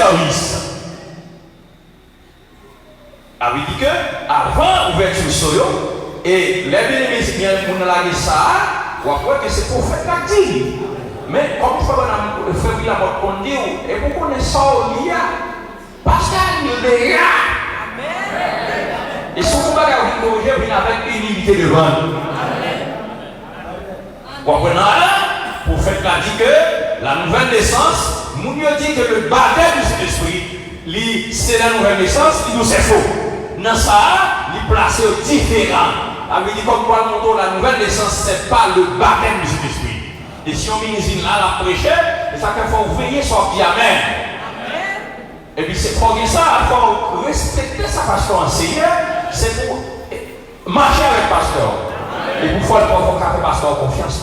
service. A veut dire que avant l'ouverture soyo et les bénéficiaires pour la ça, ou après que c'est prophète qui dit. Mais comme ça on a fait la mort qu'on dit et vous connaissez ça au lia parce qu'il est là. Et si vous ne corriger, vous avec une unité de vente. Vous comprenez là? Pour faire dit que la nouvelle naissance, nous dit que le baptême du Saint-Esprit, c'est la nouvelle naissance, il nous c'est faux. Dans ça, il est placé différent. Avec dit comme quoi la nouvelle naissance, ce n'est pas le baptême du Saint-Esprit. Et si on vient là, la prêcher, ça qu'il faut veiller sur qui amen. Et puis c'est pour ça, il faut respecter sa pasteur enseigné, c'est pour marcher avec le pasteur. Et pour faire le pasteur confiance.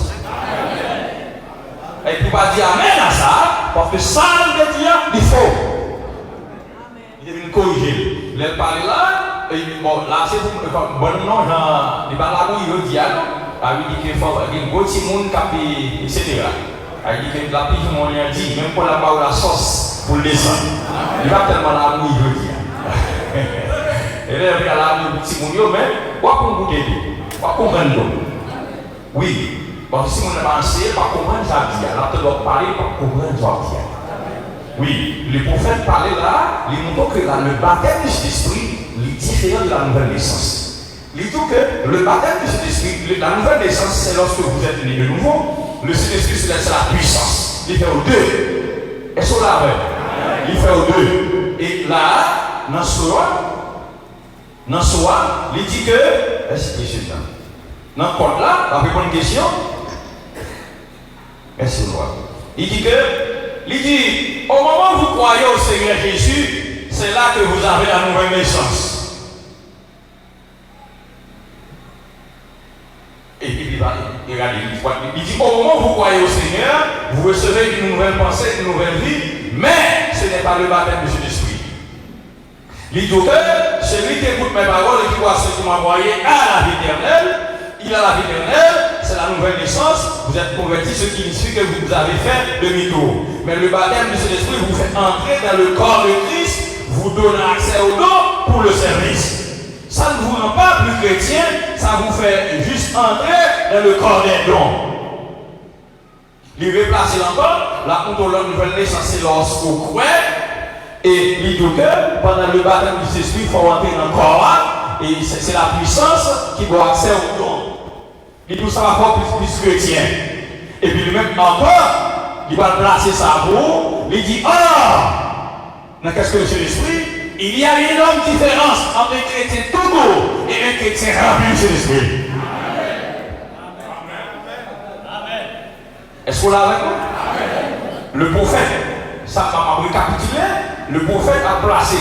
Et puis pas dire amen à ça, parce que ça veut dire il faut. Il devait corriger. Il parle là, et bon, là c'est bon non, il parle là où il veut dire, il dit qu'il faut un gros petit monde qui etc. Il dit que la pige mon lien dit, même pour la barre la sauce, pour le descendre. Il va tellement là où il veut dire. Et là, il y a là où petit monde, mais quoi qu'on goûte, quoi qu'on vende. Oui. Parce que si on n'a pas enseigné, pas comprendre ça dit. Alors, tu dois parler, pas comprendre ça dit. Oui, le prophète parlait là, il montre que là, le baptême du Saint-Esprit est différent de la nouvelle naissance. Il dit que le baptême du Saint-Esprit, la nouvelle naissance, c'est lorsque vous êtes né de nouveau. Le Saint-Esprit, c'est la puissance. Il fait aux deux. Est-ce qu'on l'a fait? Il fait aux deux. Et là, dans ce soir, il dit que, est-ce que c'est ça? Dans le code là, la bonne question. Merci Lord. Il dit, au moment où vous croyez au Seigneur Jésus, c'est là que vous avez la nouvelle naissance. Et puis il dit, au moment où vous croyez au Seigneur, vous recevez une nouvelle pensée, une nouvelle vie, mais ce n'est pas le baptême de l'Esprit. Il dit que celui qui écoute mes paroles et qui voit ce qui m'a envoyé à la vie éternelle, il a la vie éternelle, c'est la nouvelle naissance, vous êtes convertis, ce qui signifie que vous avez fait demi-tour. Mais le baptême de Saint-Esprit vous fait entrer dans le corps de Christ, vous donne accès au don pour le service. Ça ne vous rend pas plus chrétien, ça vous fait juste entrer dans le corps des dons. Il replace encore, la nouvelle naissance, c'est lorsqu'on croit, et il dit que pendant le baptême du Saint-Esprit, il faut entrer dans le corps, et c'est la puissance qui doit accès au don. Il dit ça va faire plus chrétien. Et puis lui-même encore, il va placer sa peau, il dit, dans qu'est-ce que c'est l'esprit? Il y a une énorme différence entre un chrétien tout court et un chrétien rempli de l'esprit. Est-ce qu'on l'a avec nous? Le prophète, ça va récapituler, le prophète a placé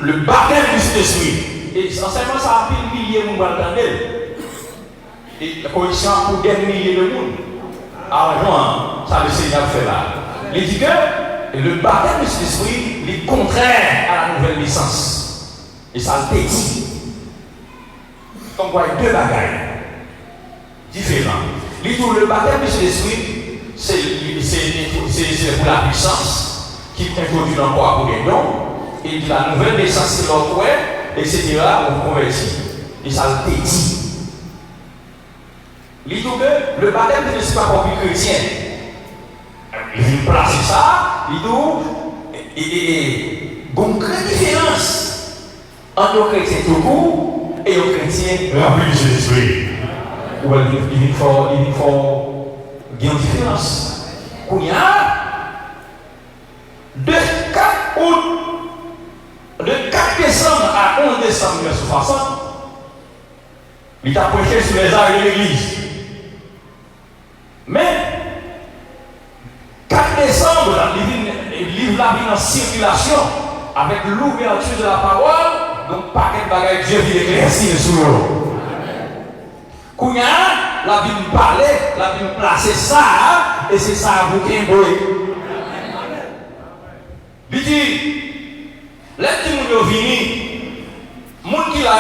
le baptême du Saint-Esprit. Et enseignement, ça a pris des milliers de monde dans et la correction pour des milliers de monde. Alors, ça le Seigneur fait là. Il dit que le baptême de l'Esprit est contraire à la nouvelle naissance. Et ça le dit. Donc, il y a deux bagailles différents. Il dit que le baptême de l'Esprit, c'est pour la puissance qui introduit dans le corps pour les dons. Et la nouvelle naissance, c'est l'autre, etc. On convertit. Et ça le dit. Il dit que le baptême de l'Esprit pour les chrétiens, il place ça, il dit qu'il y a une grande différence entre les chrétiens tout court et les chrétiens remplis de l'Esprit. Il faut qu'il y ait une différence. Il y a de 4 décembre à 11 décembre 1960, il a prêché sur les arts de l'église. Mais 4 décembre, le livre la vie en circulation avec l'ouverture de la parole, donc paquet de bagages Dieu qui éclaircit sur eux. Kounya, la vie me parlait, la vie me plaçait ça, et c'est ça à vous qui est beau. Il dit, les gens qui sont venus, les gens qui là,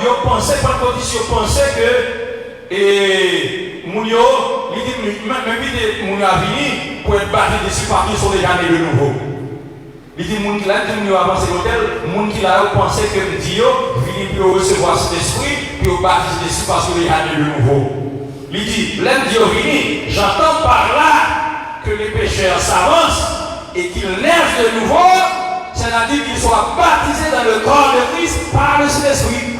ils pensaient, par contre, ils pensaient que, et, les gens, ils disent, même si les gens viennent pour être battus de 6 parties sur les années de nouveau. Il dit, les gens qui l'ont avancé l'hôtel, les gens qui l'ont pensé que Dieu vient pour recevoir cet esprit, pour baptiser l'esprit parce qu'il y a de nouveau. Il dit, l'homme Dieu vient, j'entends par là que les pécheurs s'avancent et qu'ils naissent de nouveau, c'est-à-dire qu'ils soient baptisés dans le corps de Christ par le Saint-Esprit.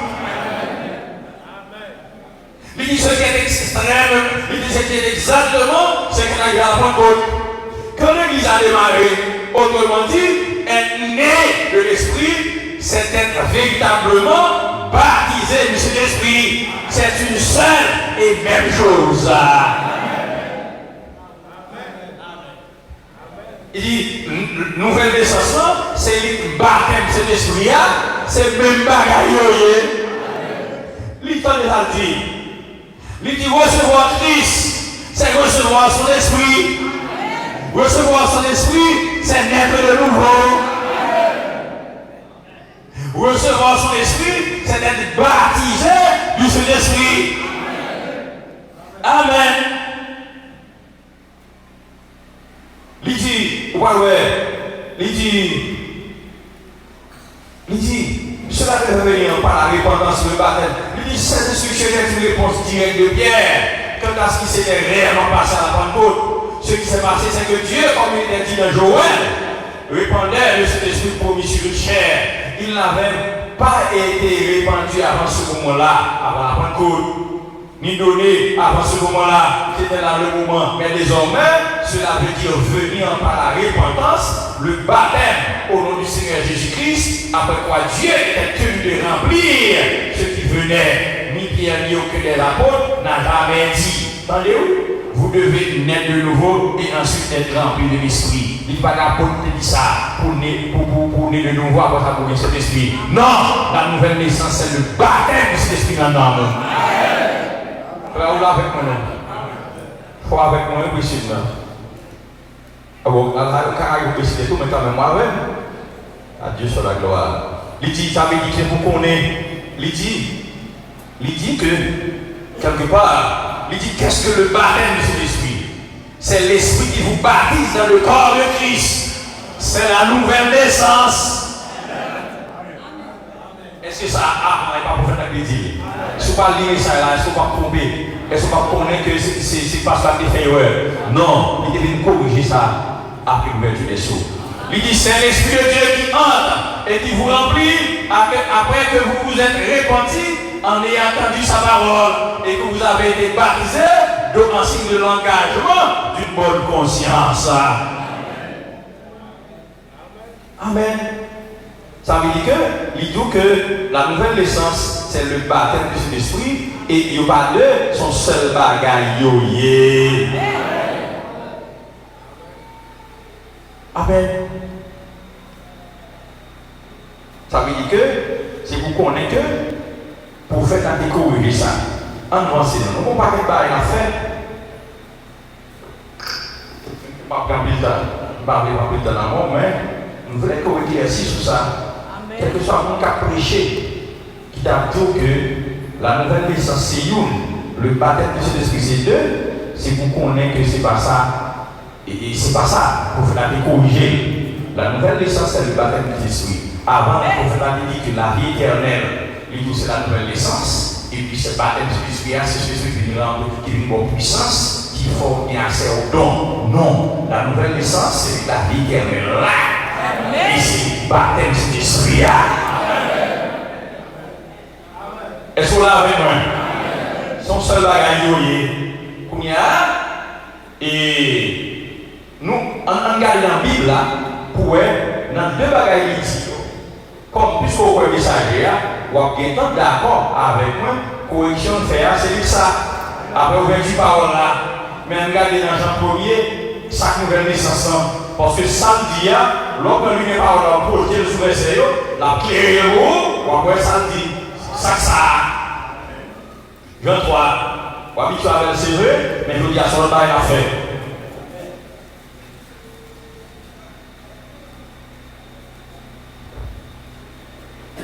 Il dit ce qui est extrême, il dit ce qui est exactement ce qu'on a eu à la Pentecôte. Quand l'Église a démarré, autrement dit, être né de l'Esprit, c'est être véritablement baptisé du Saint-Esprit. C'est une seule et même chose. Il dit, nouvelle naissance, c'est le baptême de cet esprit, c'est le même bagaille. Il dit, il dit recevoir Christ, c'est recevoir son esprit. Recevoir son esprit, c'est naître de nouveau. Recevoir son esprit, c'est être baptisé du Saint-Esprit. Amen. Il dit, cela peut revenir par la repentance le baptême. Il dit, c'est une réponse directe de Pierre. Quant à ce qui s'était réellement passé à la Pentecôte, ce qui s'est passé, c'est que Dieu, comme il était dit dans Joël, répandait le Saint-Esprit promis sur une chair. Il n'avait pas été répandu avant ce moment-là, avant la Pentecôte, ni donné avant ce moment-là, c'était là le moment. Mais désormais, cela veut dire venir par la repentance, le baptême au nom du Seigneur Jésus-Christ, après quoi Dieu était tenu de remplir ce qui venait. Ni Pierre ni aucun des apôtres n'a jamais dit. Entendez-vous? Vous devez naître de nouveau et ensuite être rempli de l'esprit. Il n'y a pas d'apôtre qui dit ça pour naître de nouveau après ça pour cet esprit. Non, la nouvelle naissance c'est le baptême de cet esprit dans l'âme. Vous là avec moi, non? Il faut avec moi, précisément. Ah bon, quand vous précisez tout, mais quand même moi-même. Adieu sur la gloire. Il dit, ça veut dire que vous connaissez. Il dit que, quelque part, il dit qu'est-ce que le baptême de cet esprit? C'est l'esprit qui vous baptise dans le corps de Christ. C'est la nouvelle naissance. Est-ce que ça n'est pas pour faire la plaisir? Si vous parlez de ça, est-ce que vous ne pas tromper? Est-ce que vous ne connaissez que c'est parce que vous avez fait erreur? Non, il devait corriger ça après l'ouverture des sceaux. Il dit c'est l'Esprit de Dieu qui entre et qui vous remplit après que vous vous êtes repentis en ayant entendu sa parole et que vous avez été baptisés en signe de l'engagement d'une bonne conscience. Amen. Ça veut dire que la nouvelle naissance, c'est le baptême de l'esprit et il n'y a pas de son seul bagaille. Amen. Ça veut dire que si vous connaissez que pour faire la découvrir ça, en avancée, nous ne pouvons pas faire à faire. Je ne vais pas prendre plus de temps, mais nous voulons corriger ici sur ça. Quel que soit mon cas prêché, qui t'a dit que la nouvelle naissance c'est une, le baptême de Saint-Esprit c'est deux, si vous connaissez que c'est pas ça, et c'est pas ça, pour faire la corriger. La nouvelle naissance c'est le baptême de l'Esprit. Avant, le prophète avait dit que la vie éternelle, c'est la nouvelle naissance, et puis ce baptême de l'Esprit, c'est celui qui vient une bonne puissance, qui forme un accès au don. Non, la nouvelle naissance c'est la vie éternelle. Et c'est le baptême de l'Esprit. Est-ce que vous l'avez avec moi? Son seul bagage, qu'on y a, et nous, en regardant la Bible, pour dans deux bagages, comme puisque vous pouvez messager, vous avez d'accord avec moi, correction de faire, c'est ça. Après, vous avez dit parole là, mais regardez dans Jean 1er, chaque nouvelle naissance. Parce que samedi, lorsque lui n'est pas dans le projet de sous-verset, la clé est où, ou après samedi, ça. 23, vous habituez avec le CV, mais je vous dis à son taille à faire.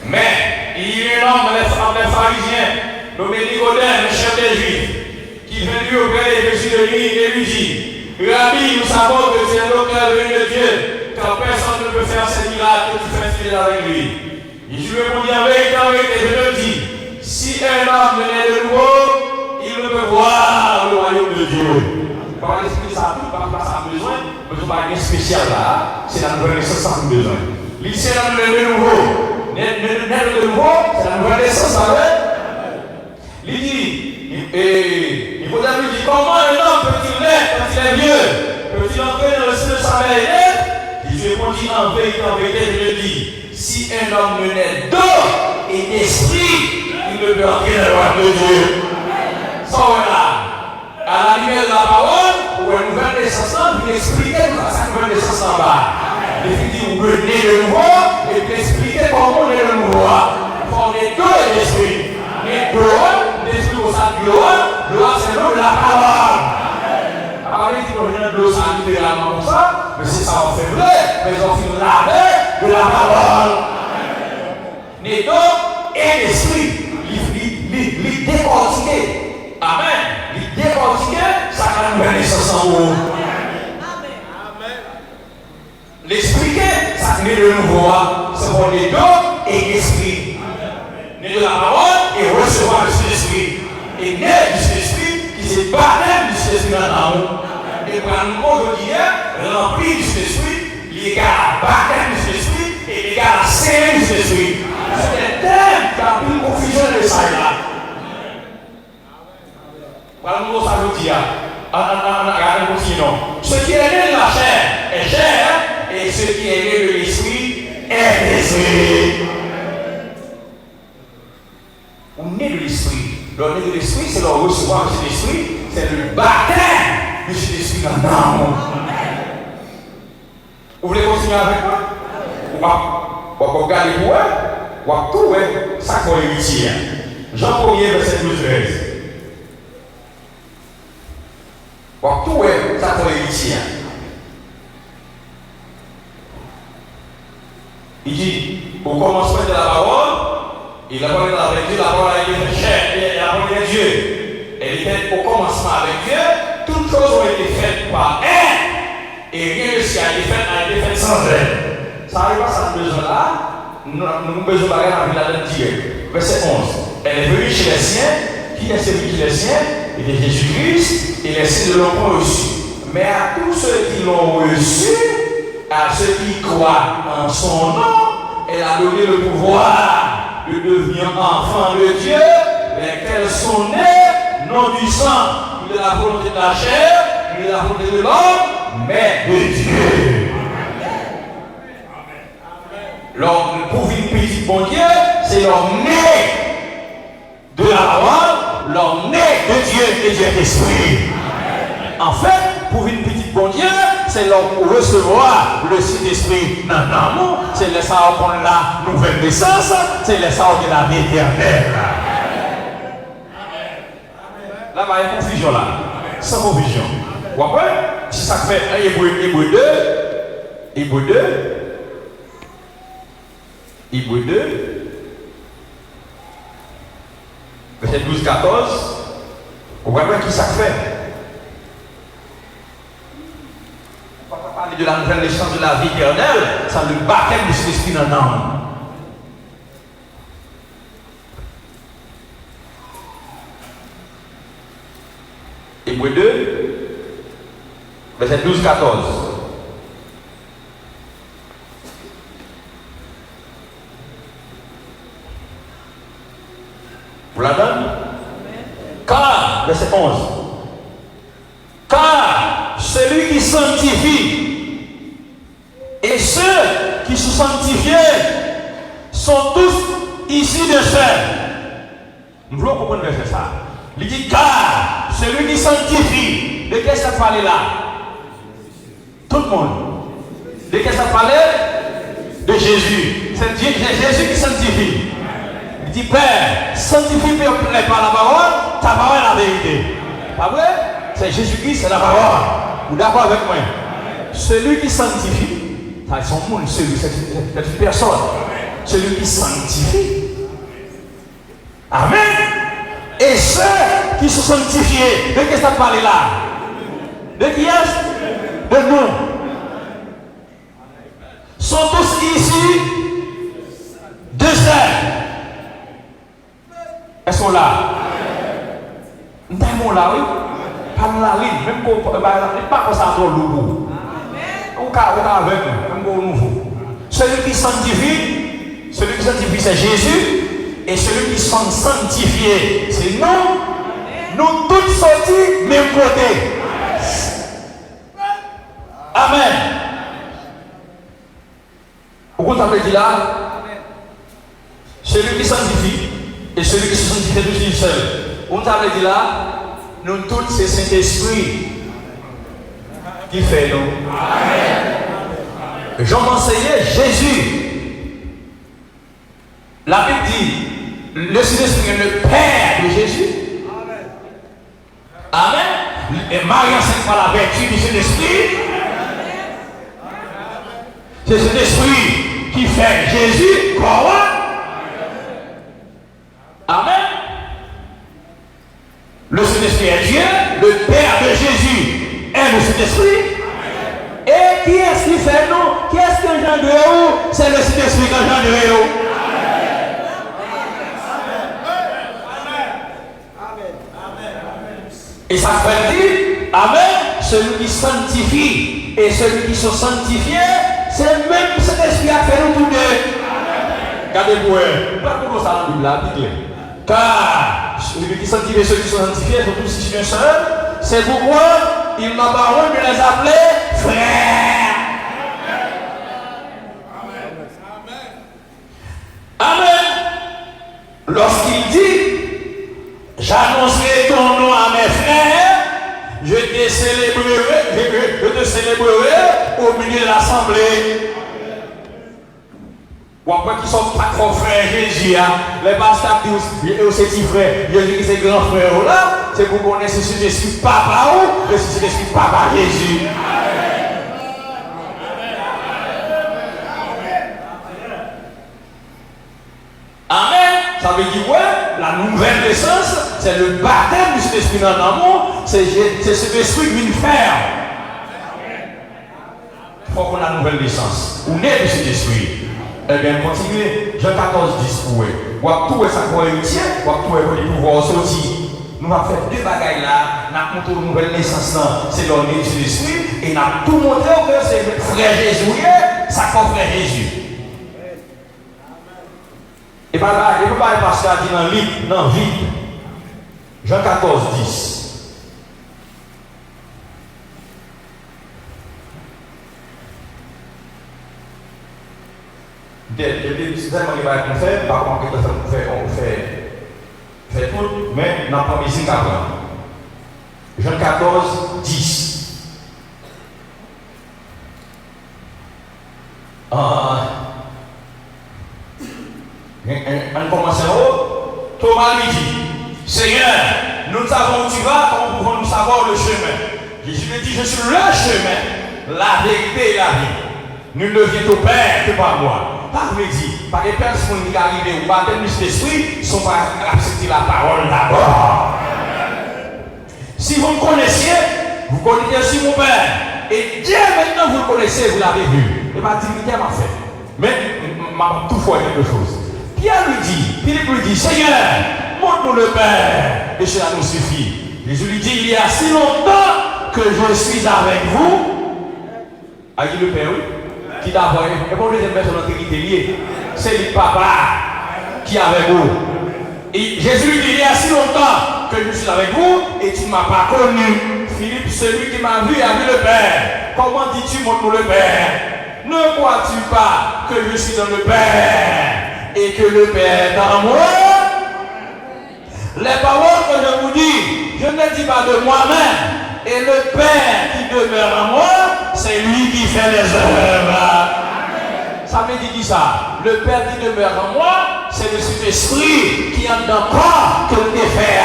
Mais il y a un homme dans les pharisiens, nommé Nicodème, le chef des Juifs, qui vient lui auprès de Jésus de lui et lui dit: Rabbi, nous savons que tu es l'auteur venu de Dieu, car personne ne peut faire enseigner là que tu fais fidèle avec lui. Jésus répondit en vérité, je te dis, si un homme venait de nouveau, il ne peut voir le royaume de Dieu. On va expliquer ça tout, parce que ça a besoin, mais je ne pas rien spécial là, c'est la nouvelle naissance sans besoin. Il c'est la nouvelle de nouveau. Naître de nouveau, c'est la nouvelle naissance avec. Il dit, il faut lui dire, comment un homme peut-il naître quand il est vieux? Peut-il entrer dans le sein de sa mère et naître? Il répondit en vérité, je le dis, si un homme ne naît d'eau et d'esprit, il ne peut entrer dans le royaume de Dieu. Ça, voilà. À la lumière de la parole, pour une nouvelle naissance, il expliquait sa nouvelle naissance en bas. Il dit, vous pouvez naître de nouveau et puis expliquer comment on est de nouveau. Il faut naître d'eau et d'esprit. Naître d'eau, d'esprit au sein de l'eau, c'est l'eau de la parole. Alors, il dit qu'on vient de l'eau, ça littéralement comme ça, mais si ça en fait vrai, mais on fait laver de la parole. Naître d'eau et d'esprit. Il décortiquer. Amen. Il décortiquer, ça va nous mener en haut. L'expliquer, ça met le nouveau. C'est pour les deux et l'esprit. Né de la parole et recevoir le Saint-Esprit. Et né du Saint-Esprit qui se baptême du Saint-Esprit dans l'amour. Et pour un mot de dire, rempli du Saint-Esprit, il égale à baptême du Saint-Esprit et il égale à scellé du Saint-Esprit. C'est un thème qui a pris une confusion de ça là. Voilà le mot ça veut dire. Regardez, continuons. Ce qui est né de la chair est chair, et ce qui est né de l'esprit est l'esprit. On est de l'esprit. Le né de l'esprit, c'est le recevoir de l'esprit, c'est le baptême de l'esprit dans l'âme. Vous voulez continuer avec moi? On va regarder pour eux, on va trouver ça qu'on héritier. Jean 1er, verset 12-13. Tout est ça pour héritier. Il dit, au commencement de la parole, il a parlé avec Dieu, la parole a été faite chair, et la parole de Dieu. Elle était au commencement avec Dieu, toutes choses ont été faites par elle, et rien de ce qui a été fait sans elle. Ça arrive à ce besoin-là, nous avons besoin de regarder la vie direct. Verset 11. Elle est venue chez les siens, qui est celui qui est les siens? Il est Jésus-Christ, et les signes ne l'ont pas reçu. Mais à tous ceux qui l'ont reçu, à ceux qui croient en son nom, elle a donné le pouvoir de devenir enfants de Dieu, lesquels sont nés, non du sang, ni de la volonté de la chair, ni de la volonté de l'homme, mais de Dieu. L'homme, pour une petite bon Dieu, c'est l'homme né de la parole, l'homme né de Dieu et Dieu d'esprit. En fait, pour une petite bon Dieu, c'est l'homme recevoir le Saint-Esprit dans l'amour, c'est le ça qu'on la nouvelle naissance, c'est le ça qu'on la vie éternelle. Là, il y a une confusion là, sans confusion. Vous comprenez? Si ça fait un Hébreu 2, Hébreu 2, verset 12-14, vous voyez qui ça fait? On va pas parler de la nouvelle naissance de la vie éternelle, ça le baptême du Saint-Esprit dans l'âme. Hébreu 2, verset 12-14. Vous la donne? Car, verset 11. Car celui qui sanctifie et ceux qui sont sanctifiés sont tous issus de chair. Nous voulons comprendre verset ça. Il dit car celui qui sanctifie, de quest ça parlait là? Tout le monde. De quest ça parlait? De Jésus. C'est Jésus qui sanctifie. Il dit Père, sanctifie par la parole, ta parole est la vérité. Pas vrai? C'est Jésus-Christ, c'est la parole. Vous d'accord avec moi? Celui qui sanctifie, c'est son monde, c'est une personne. Celui qui sanctifie. Amen. Et ceux qui sont sanctifiés, de qui ça parle là? De qui est-ce? De nous. Sont tous ici là. Nous avons là, oui. Pas la ligne, même pas comme ça dans le loup. On va avec nous, même au nouveau. Celui qui sanctifie, c'est Jésus. Et celui qui sont sanctifiés, c'est nous. Nous tous sortis, même côté. Amen. Pourquoi tu as dit là? Celui qui sanctifie et celui qui se sanctifie de lui seul. On t'a dit là, nous tous c'est Saint-Esprit qui fait nous. Jean enseignait Jésus. La Bible dit, le Saint-Esprit est le Père de Jésus. Amen. Et Marie enseigne par la vertu du Saint-Esprit. C'est cet esprit qui fait Jésus quoi? Amen. Le Saint-Esprit est Dieu, le Père de Jésus est le Saint-Esprit. Et qui est-ce qui fait nous? Qui est-ce que j'en de où? C'est le Saint-Esprit que j'en de où? Et ça fait dire, Amen, celui qui sanctifie et celui qui se sanctifie, c'est même cet esprit a fait nous tous deux. Regardez-vous, pas pour ça dans la Bible. Car celui qui sanctifie et celui qui se sanctifie sont tous situés un seul. C'est pourquoi il n'a pas honte de les appeler frères. Amen. Lorsqu'il dit, j'annoncerai ton nom à mes frères, je te célébrerai au milieu de l'assemblée. Ou après qui sont pas trop frères Jésus, les pasteurs disent, c'est petit frère, Jésus qui c'est grand frère là, c'est pour qu'on ait ce sujet sur papa ou le sujet sur papa Jésus. Amen. Ça veut dire ouais, la nouvelle naissance, c'est le baptême du Saint-Esprit dans l'amour, c'est cet esprit qui vient faire. Il faut qu'on ait la nouvelle naissance. On est de cet esprit. Eh bien, continuez. Jean 14, 10 pour eux. Ou à tout ça pour héritier, ou à tout pour les pouvoirs sortir. Nous avons fait deux bagailles là. Nous avons montré une nouvelle naissance là. C'est l'homme de l'esprit. Et nous avons tout montré que c'est frère Jésus. Ça fait frère Jésus. Et pas là, il ne faut pas passer à dire dans le livre, dans le vide. Jean 14, 10. C'est vraiment qu'on fait, par contre, on fait tout, mais on n'a pas musique avant. Jean 14, 10. En commençant, Thomas lui dit, Seigneur, nous savons où tu vas, comment pouvons-nous savoir le chemin? Jésus lui dit, je suis le chemin, la vérité et la vie. Nul ne vient au Père que par moi. Pas me dit, par les personnes qui arrivent au baptême de l'Esprit, sont pas accepter la parole d'abord. Si vous me connaissiez, vous connaissez aussi mon Père. Et Dieu maintenant vous le connaissez, vous l'avez vu. Et ma divinité m'a fait. Mais m'a tout fois quelque chose. Pierre lui dit, Philippe lui dit, Seigneur, montre-nous le Père, et cela nous suffit. Jésus lui dit, il y a si longtemps que je suis avec vous. A dit le Père, oui. Qui d'abord, et pour le deuxième personne qui est liée, c'est le papa qui est avec vous. Et Jésus lui dit, il y a si longtemps que je suis avec vous et tu ne m'as pas connu. Philippe, celui qui m'a vu a vu le Père. Comment dis-tu, montre-nous le Père? Ne crois-tu pas que je suis dans le Père et que le Père est dans moi? Les paroles que je vous dis, je ne les dis pas de moi-même. Et le Père qui demeure en moi, c'est lui qui fait les œuvres. Ça veut dire qui ça? Le Père qui demeure en moi, c'est le Saint-Esprit qui entre dans le corps que le fait.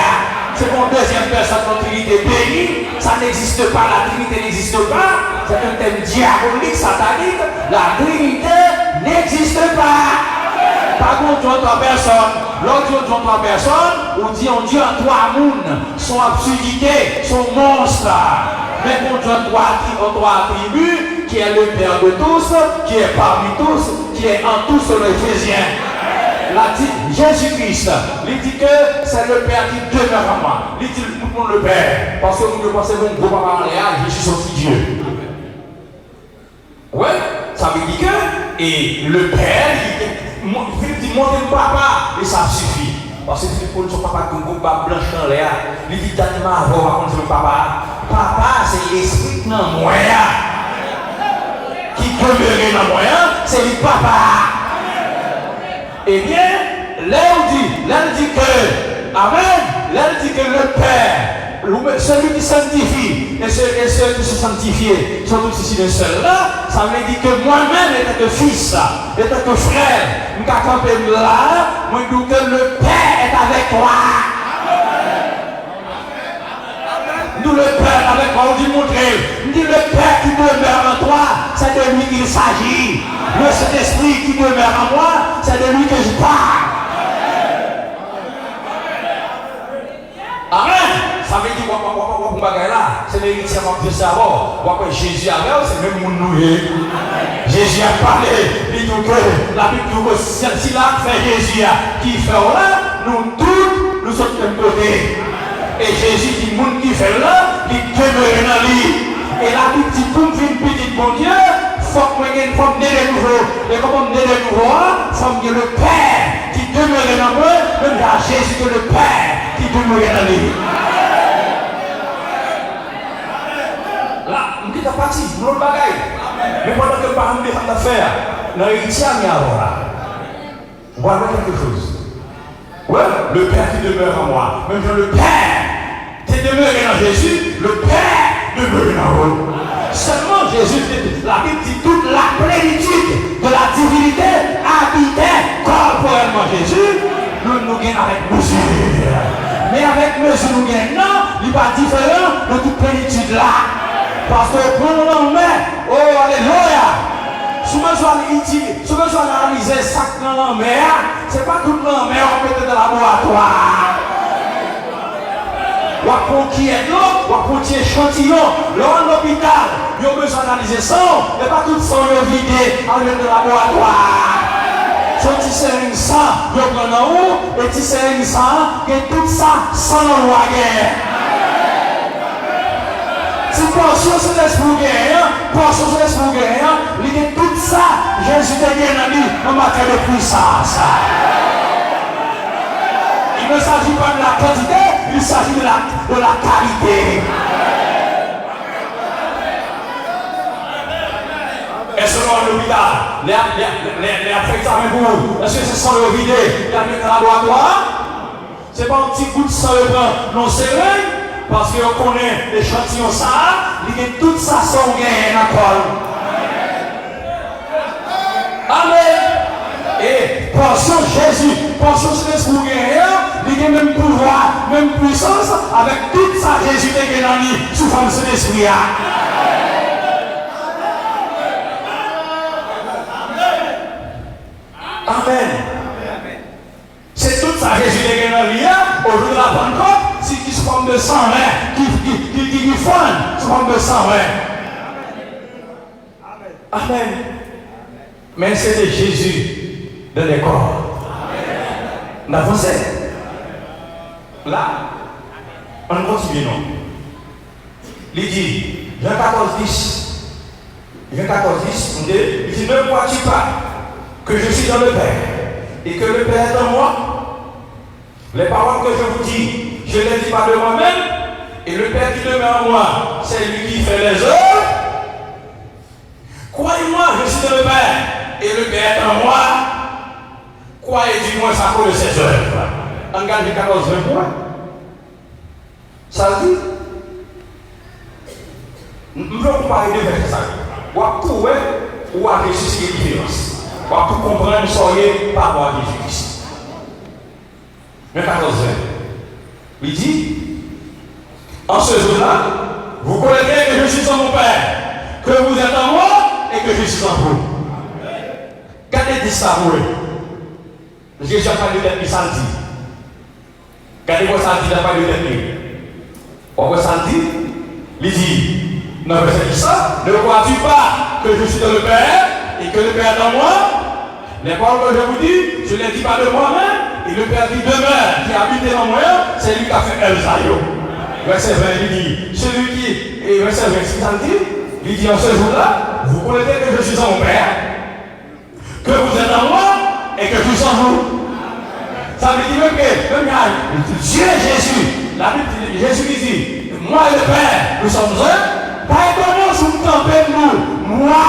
C'est mon deuxième personne quand il est béni. Ça n'existe pas, la Trinité n'existe pas. C'est un thème diabolique, satanique. La Trinité n'existe pas. Par contre, Dieu en trois personnes. L'autre Dieu en trois personnes, on dit en Dieu en trois mondes, son absurdité, son monstre. Mais mon Dieu en trois attributs, qui est le Père de tous, qui est parmi tous, qui est en tous le Éphésiens. La dit Jésus-Christ. Il dit que c'est le Père qui demeure en moi. Il dit tout le monde le Père. Parce que vous ne pensez mon gros papa en l'air, Jésus son petit Dieu. Ouais, ça veut dire que et le Père, il dit montez le papa et ça suffit. Parce que si vous son papa qui est blanche dans l'air, il dit tellement avant, on va contre le papa. Papa, c'est l'esprit dans moi. Qui demeure dans moi, c'est le papa. Eh bien, là on dit que, Amen, là on dit que le Père, celui qui sanctifie et ceux qui sont sanctifiés sont tous ici le seul là, ça veut dire que moi-même, étant que fils, étant que frère, je vais camper là, moi je dis que le Père est avec toi. Nous le Père avec moi, on dit montrer, on dit le Père qui demeure en toi, c'est de lui qu'il s'agit. Le Saint-Esprit qui demeure en moi, c'est de lui que je parle. Amen. Ça veut dire qu'on va là, c'est l'héritier de savoir. Jésus avec, c'est même mon noué. Jésus a parlé, il dit que la Bible dit que si là fait Jésus qui fait là, nous tous, nous sommes de même côté. Et Jésus dit, le monde qui fait là, il demeure dans lui. Et la Bible dit, pour une petite bon Dieu, il faut que je me naître de nouveau. Et comme on naît de nouveau, il faut que le Père qui demeure dans moi, même là, Jésus que le Père qui demeure dans lui. Là, on dit parti, nous le bagaille. Mais pendant que le parent de faire, dans l'héritier, il y a voilà quelque chose. Ouais, le Père qui demeure en moi, même dans le Père qui demeure dans Jésus, le Père demeure en vous. Seulement Jésus, la Bible dit toute la plénitude de la divinité habitait corporellement Jésus, nous gagnons avec mesure. Mais avec mesure, nous gagnons, non, il n'est pas différent de toute plénitude là. Parce que pour le moment, oh alléluia, si vous analysez ça dans la mer, ce n'est pas tout dans la mer, on met dans le laboratoire. Ou pour qui est l'eau, ou pour qui est échantillon, l'eau en hôpital, il y a besoin d'analyser ça, et pas tout ça vidé en le laboratoire. Son petit seringue sang, il y a un haut, et petit seringue sang, et tout ça sans loi guerre. Si portion c'est l'esprit guerre, portion c'est l'esprit guerre, il y a tout ça, Jésus te guéri en matière de puissance. Il ne s'agit pas de la quantité, il s'agit de la qualité. Est-ce que dans l'hôpital, les affectés avec vous, est-ce que c'est sans le vider, il y a mis dans le laboratoire? Ce n'est pas un petit bout de sang le bras, non c'est vrai, parce qu'on connaît l'échantillon ça, il y a tout ça sans gain dans le col. Amen. Et portion Jésus, portion c'est l'esprit guerrier, il y a même pouvoir, même puissance, avec tout ça Jésus est gagné sous forme de cet esprit. Amen. C'est tout ça Jésus est gagné au jour de la Pentecôte, c'est qui se forme de sang, qui fonde sous forme de sang. Amen. Mais c'était Jésus dans les corps. On avance. Là, on continue, non? Il dit, Jean 14:10, Jean 14:10, il dit, ne crois-tu pas que je suis dans le Père et que le Père est en moi? Les paroles que je vous dis, je ne les dis pas de moi-même, et le Père qui demeure en moi, c'est lui qui fait les œuvres. Croyez-moi, je suis dans le Père, et le Père est en moi. Croyez du moins ça cause de ses œuvres. Engagez 14-20 points. Ça dit, nous allons parler de versets. Ou à trouver, ou à réussir les différences. Ou à tout comprendre, soyez par rapport à Jésus-Christ. Mais 14-20. Il dit, en ce jour-là, vous connaîtrez que je suis en mon Père, que vous êtes en moi et que je suis en vous. Gardez dit ça pour eux. Jésus a parlé de tête, il s'en dit. Gardez-moi ça, il n'a pas de tête. On va s'en dire, il dit, non, mais c'est ça, ne crois-tu pas que je suis dans le Père et que le Père est dans moi? Les paroles que je vous dis, je ne les dis pas de moi-même, et le Père qui demeure, qui habite dans moi, c'est lui qui a fait El Zayo. Verset 20, il dit, celui qui, et verset 26, ça dit, il dit en ce jour-là, vous connaissez que je suis en mon Père, que vous êtes en moi, et que je suis en vous. Ça veut dire que Dieu est Jésus. La Bible dit, Jésus dit, moi et le Père, nous sommes un. Pas étonnant si vous campez nous. Moi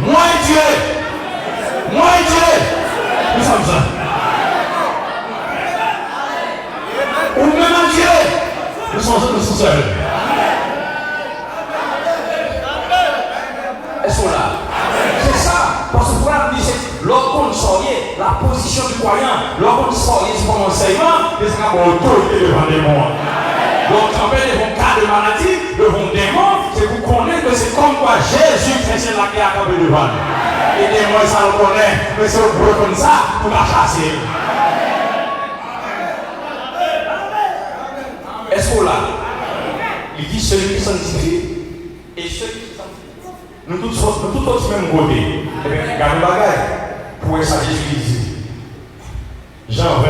et Dieu. Moi et Dieu. Nous sommes un. Ou même en Dieu. Nous sommes seuls. Est-ce qu'on l'a? C'est ça. Parce que voilà, lorsqu'on soignait la position du croyant, lorsqu'on soignait son enseignement, c'est ça qu'on autorité devant les démons. Donc, en fait, devant cas de maladie, devant démons, c'est vous connaître que c'est comme quoi Jésus c'est la qui a campé devant nous. Et les démons, ça le connaît, mais c'est au comme ça pour la chasser. Est-ce qu'on l'a? Il dit celui qui sanctifie et celui qui sanctifie. Nous tous aussi même côté. Eh bien, regardez le bagage. Pour ça, Jésus dit. Jean 20,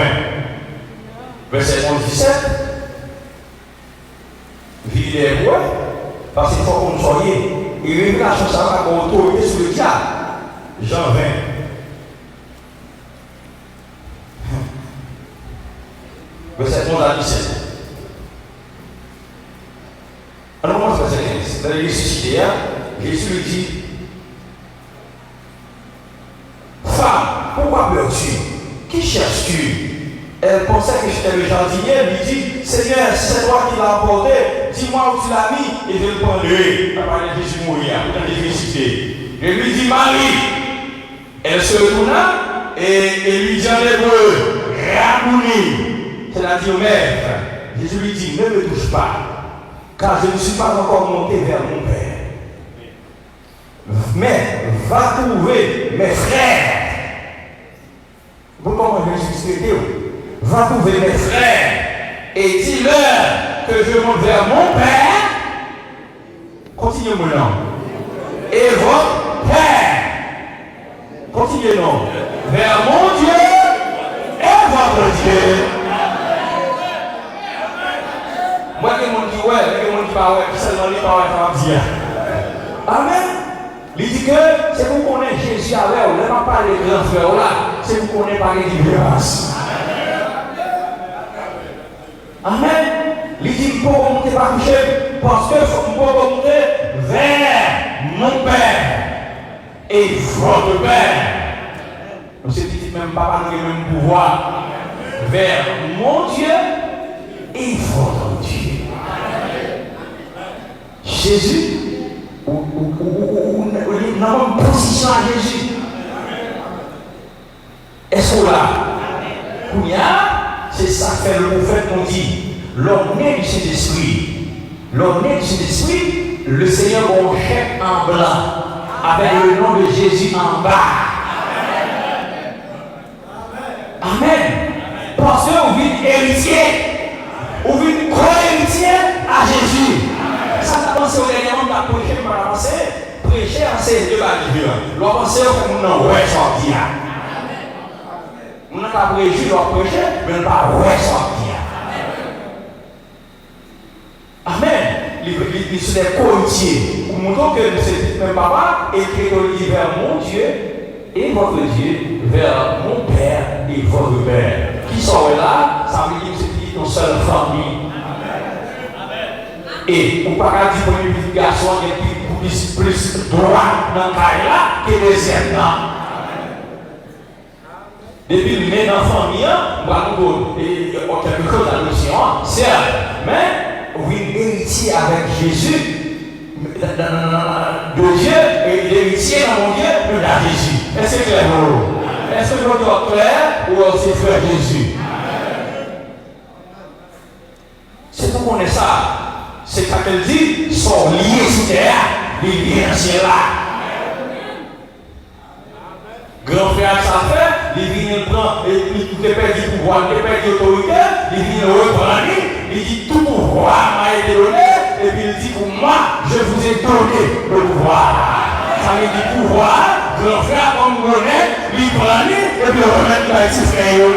verset 17. Vie des rois, parce qu'il faut qu'on soit et révélation ça va avoir autorité sur le diable. Jean 20. Verset 11 à 17. Alors, comment ça se fait? Dans les ressuscités, Jésus lui dit, femme, pourquoi pleures-tu? Qui cherches-tu? Elle pensait que j'étais le jardinier, elle lui dit, Seigneur, c'est toi qui l'as emporté, dis-moi où tu l'as mis, et je le prendrai. Elle parlait de Jésus mourir, dans les ressuscités. Je lui dis, Marie. Elle se retourna et lui dit en hébreu, Rabouni, c'est-à-dire maître. Jésus lui dit, ne me touche pas, car je ne suis pas encore monté vers mon Père. Mais va trouver mes frères. Vous comprenez ce que je veux? Va trouver mes frères et dis-leur que je monte vers mon Père. Continuez mon nom. Et votre Père. Continuez non. Vers mon Dieu et votre Dieu. Moi, il y a des gens qui ouais, il y a des gens qui parlent, qui seulement les paroles ça va dire. Amen. Il dit que c'est vous connaissez Jésus avec vous, ne pas les grands frères là, c'est vous connaissez par les différences. Amen. Il dit qu'il faut monter par coucher parce que faut monter vers mon Père et votre Père. Donc c'est dit même pas le même pouvoir. Vers mon Dieu et votre Dieu. Jésus. Nous avons une position à Jésus. Est-ce qu'on l'a? C'est ça que fait le prophète nous dit. L'homme né du Saint-Esprit. L'homme né du Saint-Esprit, le Seigneur a un chèque en blanc avec le nom de Jésus en bas. Amen. Parce que vous êtes héritier. Vous êtes co-héritier à Jésus. Ça, ça pense au dernier moment de prêcher, pour avancer. Prêcher, c'est deux barrières. L'on pense que nous n'avons pas sorti. Nous n'avons pas prêché, l'on prêcher, mais nous n'avons pas sorti. Amen. Il sont des co-héritiers. Pour montrer que c'est même papa et que dit vers mon Dieu et votre Dieu, vers mon Père et votre Père. Qui sont là, ça veut dire que c'est une seule famille. Et pour ne pas dire que les petits garçons ont plus droit dans le cas là que les aimants. Depuis le nez dans la famille, on va nous donner quelque chose à notion, certes, mais oui, héritier avec Jésus, de Dieu, et l'héritier dans mon Dieu, de Jésus. Est-ce que c'est clair pour vous? Est-ce que vous êtes clair ou c'est frère Jésus? C'est pour qu'on ait ça. C'est ça qu'elle dit, sont liés sous terre, les liens c'est là. Grand frère, ça fait, il vient prendre, il perdu le pouvoir, il perdu l'autorité, il vient reprendre, il dit tout pouvoir m'a été donné, et puis il dit pour moi, je vous ai donné le pouvoir. Ça veut dire pouvoir, grand frère, comme vous connaissez, il prend et puis remettre dans les petits frères.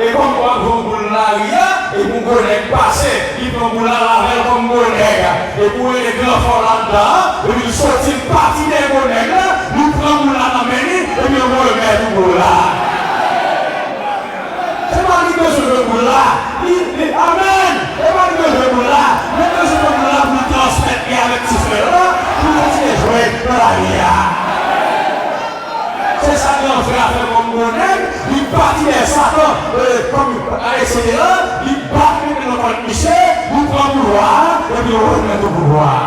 Et comme quoi, vous voulez la ria, et vous connaissez passer, il prend pour la laver comme bonnet. Et pour les grands forts là-dedans, et puis sortir une partie des bonnets là, nous prenons pour la ramener, et puis on remet pour là. C'est pas lui que je veux pour là. Amen. C'est pas lui que je veux pour là. Mais que je veux pour là pour transmettre avec ces frères-là, pour continuer à jouer dans la ria. C'est ça que l'on fait avec mon bonnet. Il partit des Satan, comme etc. Il bat dans notre Michel, il prend le pouvoir, et puis on remet le pouvoir.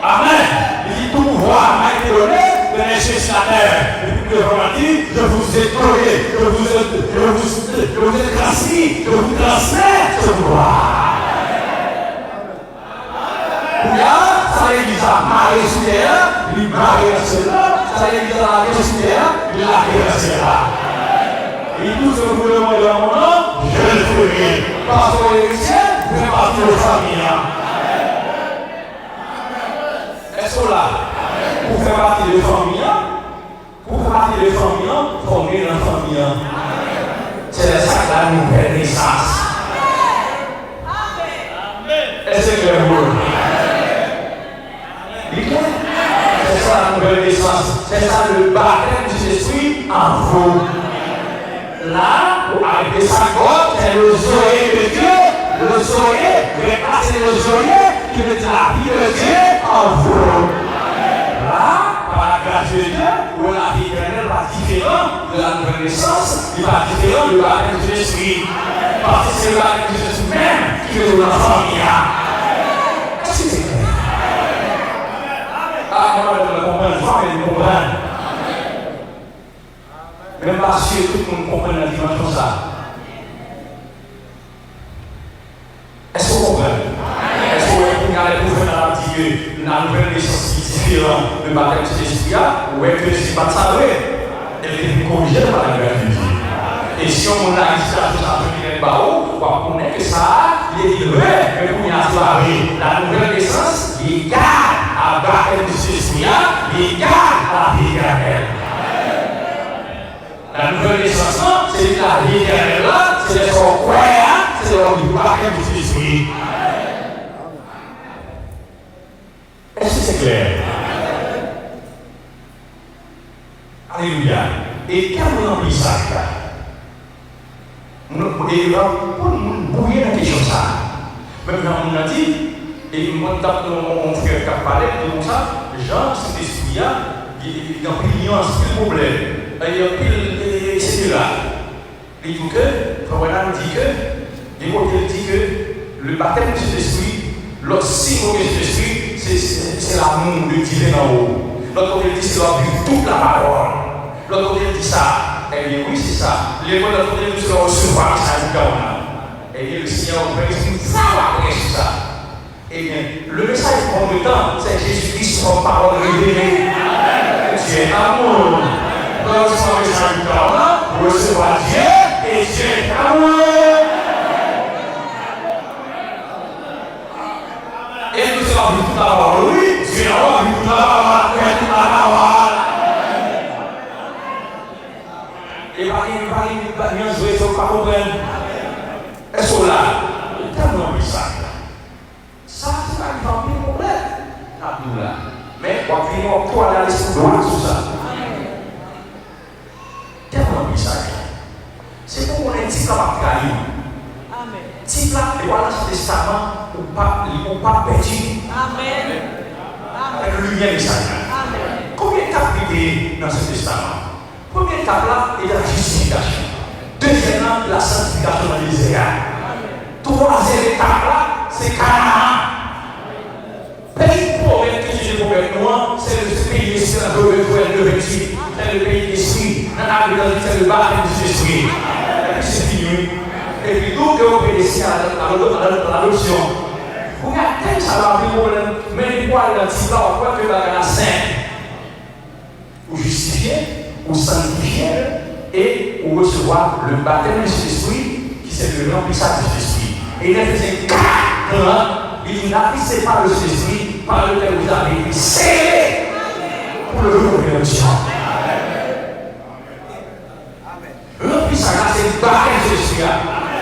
Amen. Il dit tout pouvoir m'a été donné de les chercher la terre. Et puis le romain dit, je vous ai donné, je vous ai transmis, je vous transmets ce pouvoir. Ça l'église a marié sur terre, il marie sur cela, ça l'église a marié sur terre, il a marié sur cela. Et tout ce que vous demandez à mon nom, je le ferai. Parce que les chrétiens font partie de la famille. Est-ce que là, pour faire partie de la famille, former la famille, c'est ça que la nouvelle naissance. Est-ce que vous c'est ça la nouvelle naissance, c'est ça le baptême du Jésus en vous. Là, avec sa gorge, c'est le zoé de Dieu, le zoé, c'est le zoé qui veut dire la vie de Dieu en vous. Là, par la grâce de Dieu, où la vie éternelle va différent de la nouvelle naissance, il va différent du baptême du Jésus. Parce que c'est le baptême du Jésus même qui veut dans la famille. Est-ce que c'est clair? Ah, moi, je ne comprends pas, mais je comprends. Même pas sûr que tout le monde comprenne la dimension de ça. Est-ce que vous comprenez? Est-ce que vous regardez pour faire la partie de la nouvelle naissance qui est différente de baptême de Jésus, ou est-ce que je ne sais pas de ça, elle est corrigée par la grâce de Dieu. Et si on a dit ça, tout ça, on va connaître que ça, il est vrai, mais pour y aller, la nouvelle naissance, il garde à baptême de Jésus, il garde à la vie éternelle. La nouvelle naissance, c'est la vie éternelle, c'est son croyant, c'est le baptême de Jésus. Est-ce que c'est clair? Alléluia. Et quand on remplit ça, pour nous bouiller la question ça. Même quand on a dit, et moi, mon frère qui a parlé de ça, Jean, cet esprit-là, il y a une nuance, un problème. Il y a pile, etc. Il dit que, Provenance dit que, il dit que le baptême de cet esprit, l'autre signe de cet esprit, c'est l'amour de Dieu en haut. L'autre côté dit c'est l'amour de toute la parole. L'autre côté dit ça. Eh bien, oui, c'est ça. Les gens de l'autre côté nous recevoir ça du temps. Eh bien, le Seigneur vous explique ça après ça. Eh bien, le message prend le temps, c'est Jésus-Christ en parole révélée. Dieu est amour. Quand vous savez ça du temps, vous recevoir Dieu et Dieu est amour. Et nous sommes toute la parole, oui. Dieu est amour, toute la parole, toute la parole. Et pas bien jouer, il ne faut pas comprendre. Est-ce que là, il y a tellement de ça. Ça, c'est pas un problème. Mais on va venir pour aller sur ça. Tellement de ça. C'est pour qu'on ait un petit peu à travailler. Si là, et voilà ce testament, ou pas perdu. Amen. Avec le lumière du Seigneur. Combien d'étapes dans ce testament? Première étape là est la justification. Deuxièmement, la sanctification dans les égards. Troisième étape là, c'est Canaan. Pays pauvre que Jésus promet nous, c'est le pays des cieux, c'est le pays des cieux. C'est le baptême du Jésus. Et puis c'est fini. Et puis nous que vous obéissez à l'adoption. Vous regardez ça va venir problème, mais il faut aller dans le petit là, on voit que la sainte. Vous justifiez. Ou sanctifier et ou recevoir le baptême de l'Esprit qui c'est le remplissage de l'Esprit. Et il a fait 4 ans, il dit n'appuyez pas le Esprit par lequel vous avez été scellés pour le jour de rédemption. Remplissage, c'est le baptême de l'esprit.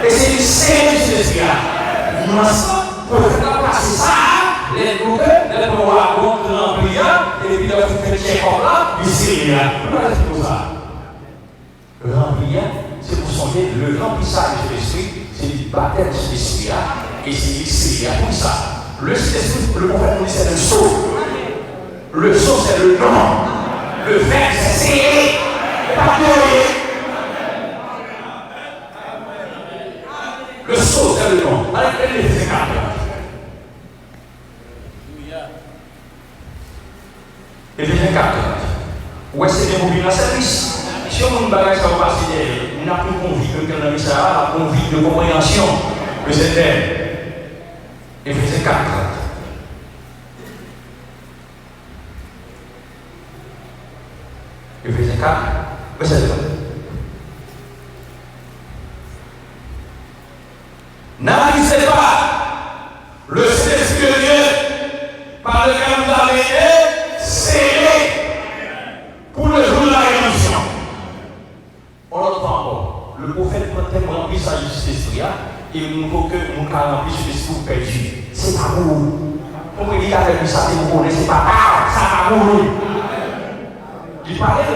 Et c'est le scellé de l'esprit. Nous ensemble, pour faire passer ça, les groupes, les pouvoirs contre l'empire, et puis les chrétiens comme là, ils scellent. Pourquoi c'est pour ça? Remplir, c'est pour songer le remplissage de l'esprit, c'est le baptême de l'esprit, et c'est l'esprit. Pour ça, le Saint-Esprit, le prophète nous dit c'est le sceau. Le sceau, c'est le nom. Le verbe, c'est scellé. Pas de le sceau, c'est le nom. Allez, les Éphésiens 4. Éphésiens 4. Où est-ce que vous vivez dans ce service? Si on ne bagage ça va passer, on n'a plus convict que dans le ça, on convict de compréhension que c'était. Éphésiens 4. Éphésiens 4. Verset 2. N'avisez pas le Saint-Esprit de Dieu par lequel vous avez été scellés pour le jour de la rédemption. On l'entend encore. Le prophète peut tellement remplir sa justice et il faut que nous remplir ce discours perdu. C'est pas pour vous. Comme il dit avec lui, ça, vous connaissez pas. Ah, ça va pour vous. Il parlait de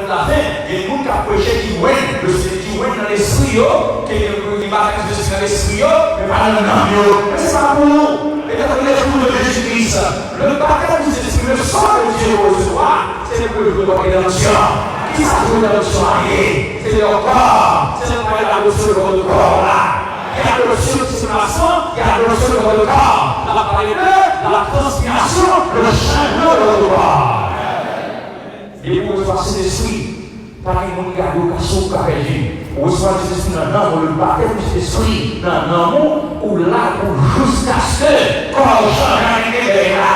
la fin, il y a des gens qui ont prêché qui ouènent, qui ouènent dans l'esprit, qui baptêment de l'esprit dans l'esprit, mais pas dans l'âme. Mais c'est pas pour nous. Et quand on est pour de Jésus-Christ, le baptême de l'esprit, le sang de Dieu recevoir, c'est pour le jour de la rédemption. Qui ça pour la rédemption? C'est le corps, c'est le corps de la reçu de corps là. Il y a le reçu de circulation, il y a le reçu de corps. La parole de la transpiration, le changement de votre corps. Et pour recevoir cet esprit, pareil, mon gars, le cassou qu'a perdu. Pour recevoir cet esprit dans l'amour, le baptême de cet esprit dans l'amour, ou là, pour jusqu'à ce que, quand on change rien de là.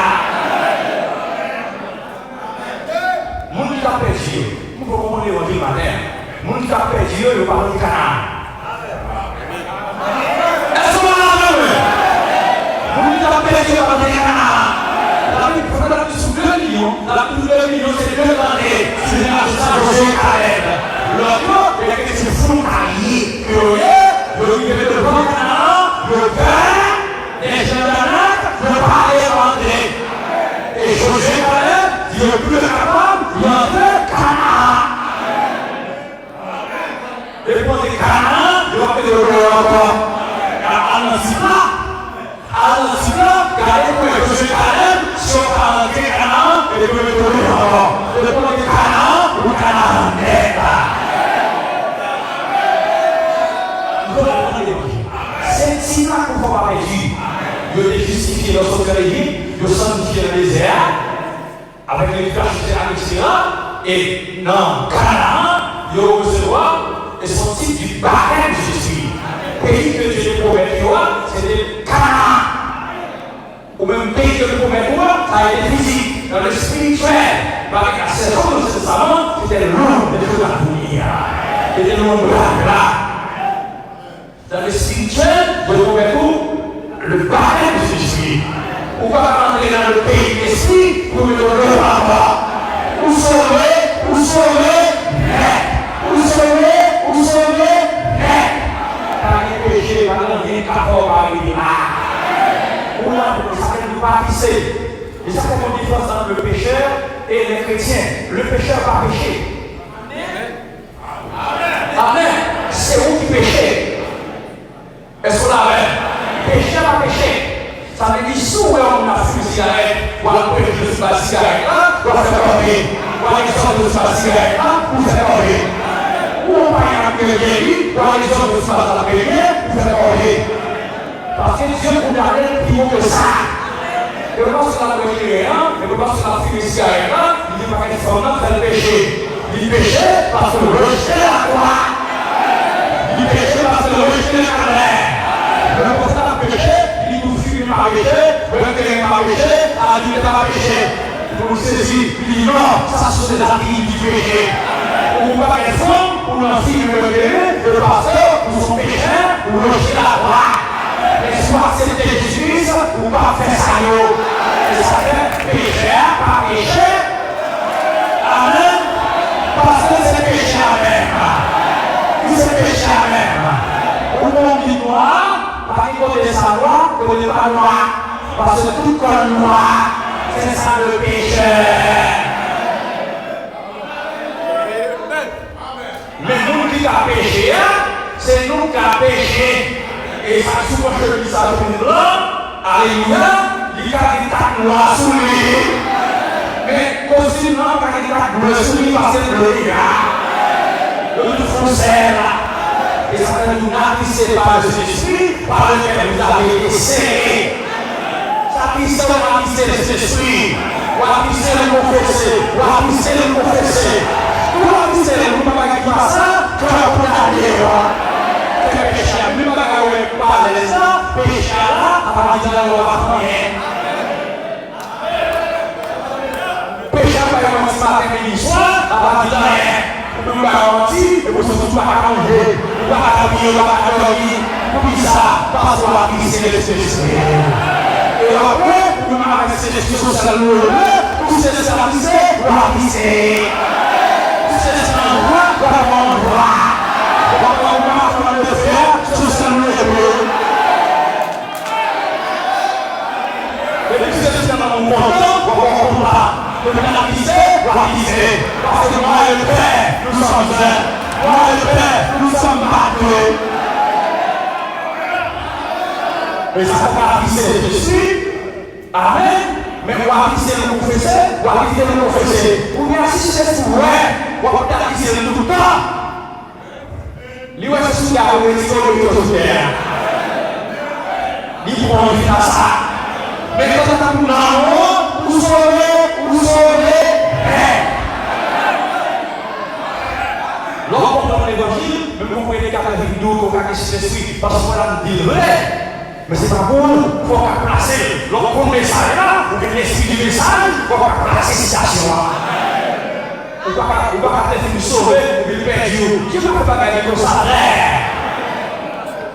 Mon qui a perdu, nous pouvons comprendre l'évangile matin. Mon qui a perdu, il parle du Canaan. Est-ce qu'on a la même? Mon qui a perdu, il parle du Canaan. La plus sous 2 millions, la plus de 2 millions, c'est 2 années. C'est la José Caleb. L'autre, il y a quelque chose de fou à lier. Il y a le grand Canaan, le père, les gens d'Anak, ne pas les rentrer. Et José Caleb, il est plus capable, il y a un Canaan. Et pour les Canaan, il va faire le encore. Regardez pour José Caleb, si on va rentrer Canaan, et pour le tourner encore. Et pour le Canaan, ou Canaan n'est pas. C'est si là qu'on ne va pas réduire. Il est justifié dans son cœur, il est sanctifié dans le désert, avec l'éducation à l'extérieur, et dans Canaan, il recevoir et son titre du baptême de Jésus. Pays que Dieu promet, c'était Canaan. Ou même pays que le promet, ça a été physique, dans le spirituel. Avec la saison de ce savant, c'était le monde de Dieu à venir. C'était le monde là. Dans le spirituel, Dieu promet le baptême de Jésus. On va pas rentrer dans le pays de l'esprit pour le donner par bas. Où sauver, net. Où sauver, net. Par les péchés, par l'envie, par les on a ça ne pas pisser. Et ça fait une différence entre le pécheur et les chrétiens. Le pécheur va pécher. Amen. C'est vous qui péchez. Est-ce qu'on a même? Pécheur va pécher. Ça veut dire si on a fumé une cigarette, ou alors que je suis pas cigarette là, on va faire tomber. Ou alors que je suis pas cigarette là, vous faites tomber. Ou on va y aller à la périmée, ou alors que je suis pas à la périmée, vous faites tomber. Parce que Dieu nous a donné plus haut que ça. Et on pense qu'on a péché, et on pense qu'on a fumé une cigarette là, il dit pas qu'il faut faire le péché. Il péchait parce que rejetait la croix. Il péchait parce que rejetait la colère. Le constat péché, il nous fume par péché, le terrain par péché, a dit qu'il n'a pas péché. Pour nous saisir, il dit non, ça c'est la vie du péché. On ne va pas être fond, pour l'enfant le terrain, le pasteur, pour son péché, pour rejeter la croix. Et soit accepter Jésus, ou pas faire ça. connaît pas noir. Parce que tout corps noir, c'est ça le péché. Mais nous qui avons péché, c'est nous qui avons péché. Et ça, souvent, je dis ça pour nous là. Alléluia. Il y a des tas de noirs sous lui. Mais aussi, non, il y a des tas de noirs sous lui parce que le gars, le tout français là. Et ça fait nous n'appuyer par le Saint-Esprit par lequel vous avez été scellés. Ça qui c'est le Saint-Esprit. Ou appuyer le confesser. Ou appuyer le confesser. Ou appuyer le confesser. Ou appuyer le confesser. Péché, même pas qu'on parle de ça, péché là, à partir de là, on va rien. Péché, pas comme si matin, midi, soir, à partir de là, on ne peut pas mentir, et pour surtout pas manger, on va pas dormir, on va pas dormir, pour ça, parce qu'on va glisser le Saint-Esprit. Et après, on va glisser le Saint-Esprit, pour se stabiliser, on va glisser. Pour se stabiliser, on va prendre. Parce que moi et le Père, nous sommes un. Moi et le Père, nous sommes battus. Mais ça va pisser le Jésus. Amen. Mais on va pisser le confesseur, on va pisser le confesseur. Ou bien si c'est pour on va pisser le tout le temps. Lui, c'est ce qu'il a réussi au terre. Il prend une à ça. Mais quand on a pour l'amour, vous saurez, lorsqu'on prend l'évangile, même quand on est capable de vidéo, qu'on va cacher l'esprit, parce qu'on a dit le vrai. Mais c'est pas bon, il faut placer. Lorsqu'on met ça là, ou que l'esprit du message, il faut placer cette situation. On va pas te sauver, ou le perdre. Je ne peux pas gagner comme ça.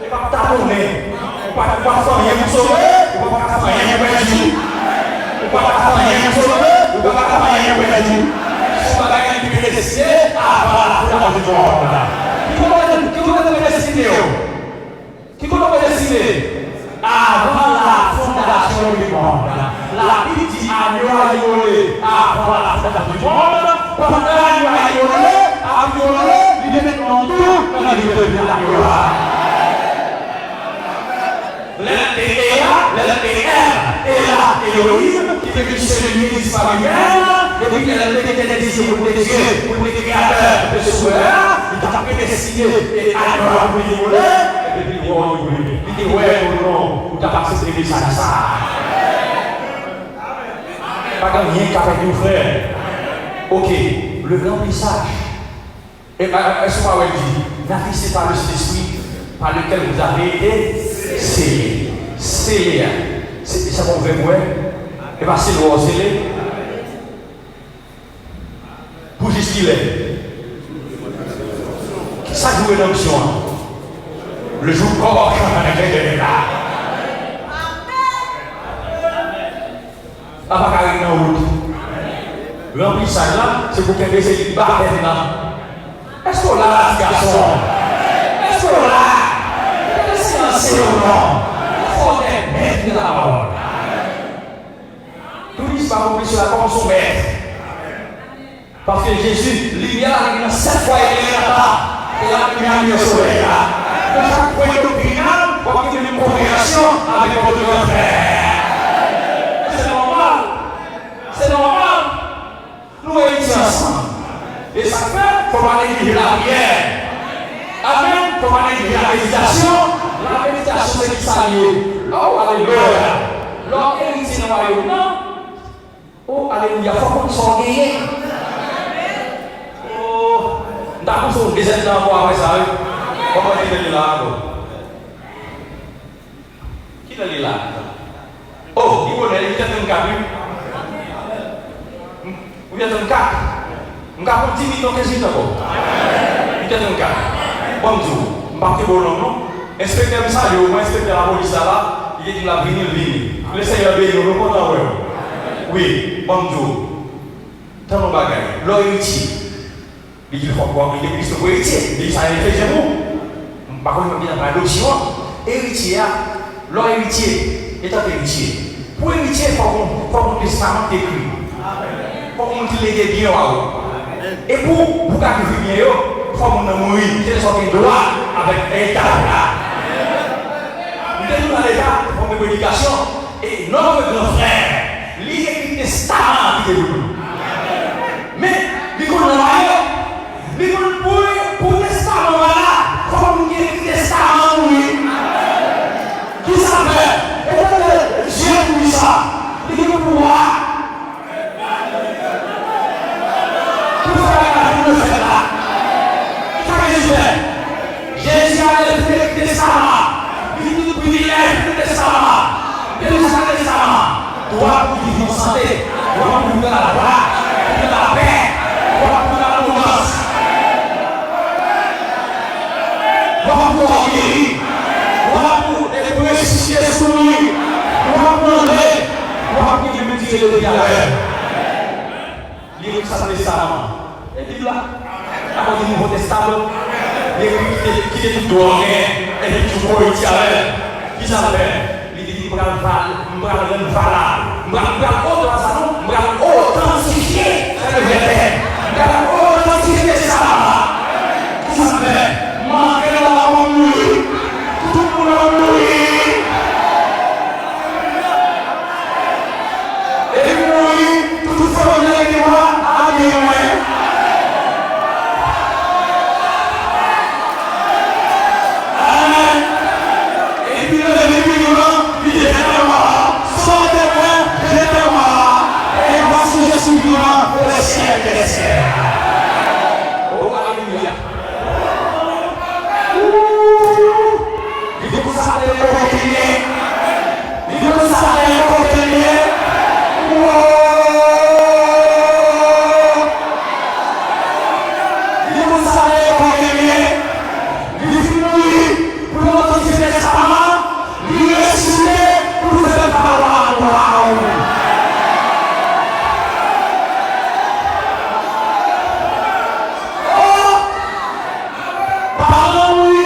Il va t'abonner. On va pas faire rien pour sauver, on va pas faire rien pour perdre. On va pas faire rien pour sauver, on va pas faire rien pour perdre. On va gagner du bénéficier. Ah voilà, c'est du monde. Qui va destiner? Qui va destiner? Avant la fondation du monde. La Bible dit à Noé avant la fondation du monde. Pendant la à violer, il est maintenant tout dans la vie de la gloire. L'intérêt est là, Elohim, qui fait que celui qui disparaît, et puis qu'elle a des désirs pour les dieux, pour les créateurs de ce soir, il t'a fait dessiner et à l'heure pour les voler, et puis il dit ouais, non, ou t'as pas accepté ça. Pas comme rien qu'avec nous frères. Ok, le remplissage. Et est-ce qu'on va dire, n'affiché par le Saint-Esprit par lequel vous avez été scellés. Scellés. C'est ça qu'on veut voir. Et bien c'est le scellé. Pour juste qu'il est. Ça joue une option. Le jour corps avec là. Ah, pas carré dans la route. L'emplissage là, c'est pour qu'elle essaie de battre là. Est-ce qu'on l'a, garçon? Est-ce qu'on l'a? Est-ce qu'on l'a? C'est ou non? Il faut être maître de la parole. Tout le monde va remplir sur la parole son maître. Parce que Jésus, lumière, il a 7 fois il est là-bas. Et la lumière, il est sauvé là. De chaque point d'opinion, on va avoir une compréhension avec votre frère. C'est normal. C'est normal. Nous étions ensemble. Et ça fait, il faut aller vivre la prière. Amen. Il faut aller vivre la méditation. La méditation, c'est qui s'allie. Oh, alléluia. L'homme héritier dans le royaume. Oh, alléluia. Il faut qu'on soit gagné. Oh, d'accord, c'est des êtres d'envoi avec ça. Comment est-ce qu'il est là? Qui est là? Oh, il connaît, il est un cabu. Vous êtes un cas. Vous avez 10 minutes de temps. Vous êtes un cas. Bonjour. Je ne sais pas si vous avez inspecteur de salut, ou inspecteur de la police là, il est dit la venir. Le Seigneur béni, nous reconnaissons. Oui, bonjour. Tant de bagages. L'héritier. Il dit qu'il faut voir qu'il est plus de héritier. Il dit ça est fait chez vous. Par contre, il y a l'adoption. Héritier, l'héritier. est un héritier. Pour héritier, il faut un testament écrit. Il faut qu'on lègue bien à vous. Et pour garder bien, il faut qu'on mourir. C'est ce qui doit avec l'État. Nous sommes dans l'État pour une communication. Et notre grand frère, il écrit le testament qui est nous. Mais, il faut pour le testament là, il faut qu'on ait le testament, oui. Qui ça fait? Dieu dit ça. Il dit que pour moi, pour faire la faire là. Jésus a fait le testament. Il dit que il a fait le testament. Il dit que le testament. Toi, pour vivre en santé, toi, pour vivre la joie, pour la paix, toi, pour l'abondance. Toi, pour guérir. Pour les ressusciter soumis, pour manger, pour qu'il me dise le diable. L'Église ça c'est testament. Et puis là, avant du Nouveau Testament, l'Église qui est tout donné, et puis tout poétique, qui s'appelle, il dit m'bral authentifier le verset, authentifier le testament. Qui s'appelle, manquer la mourir. Tout le monde a mouru. Et puis, tout le monde a dit, Amen. Et puis, le début, il dit, sortez-moi, jetez-moi. Et voici, je suis vivant pour les siècles des siècles. Oh, alléluia. Il faut savoir continuer. Il faut savoir continuer. Il faut savoir continuer. Il faut mourir pour l'authentifier le testament. Il ressusciter pour faire parole à toi. Pardon, oui.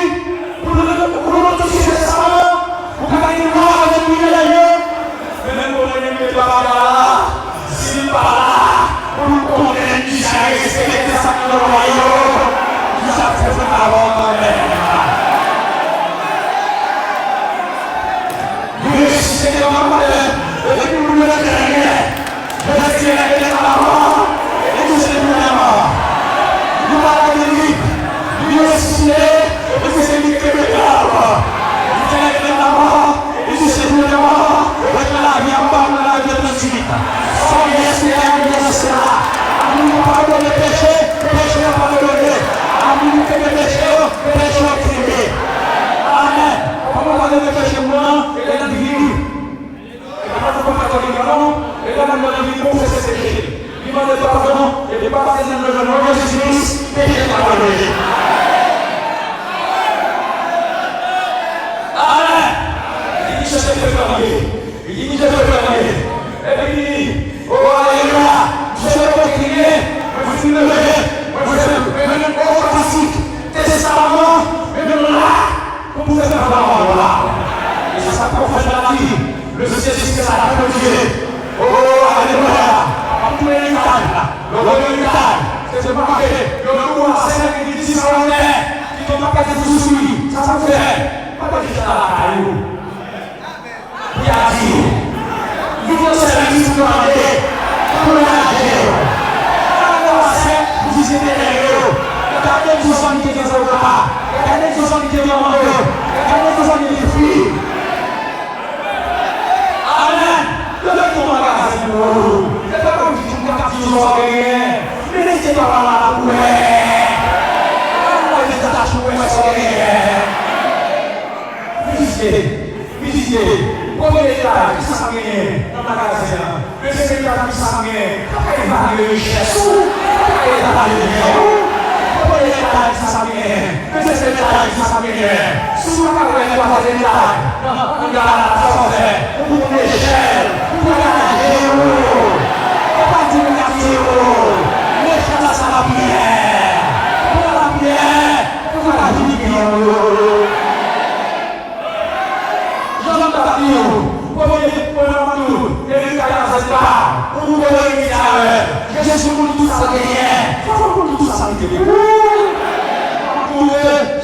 Vous pouvez dire, Jésus pour tout ça gagné. Pour tout ça gagné.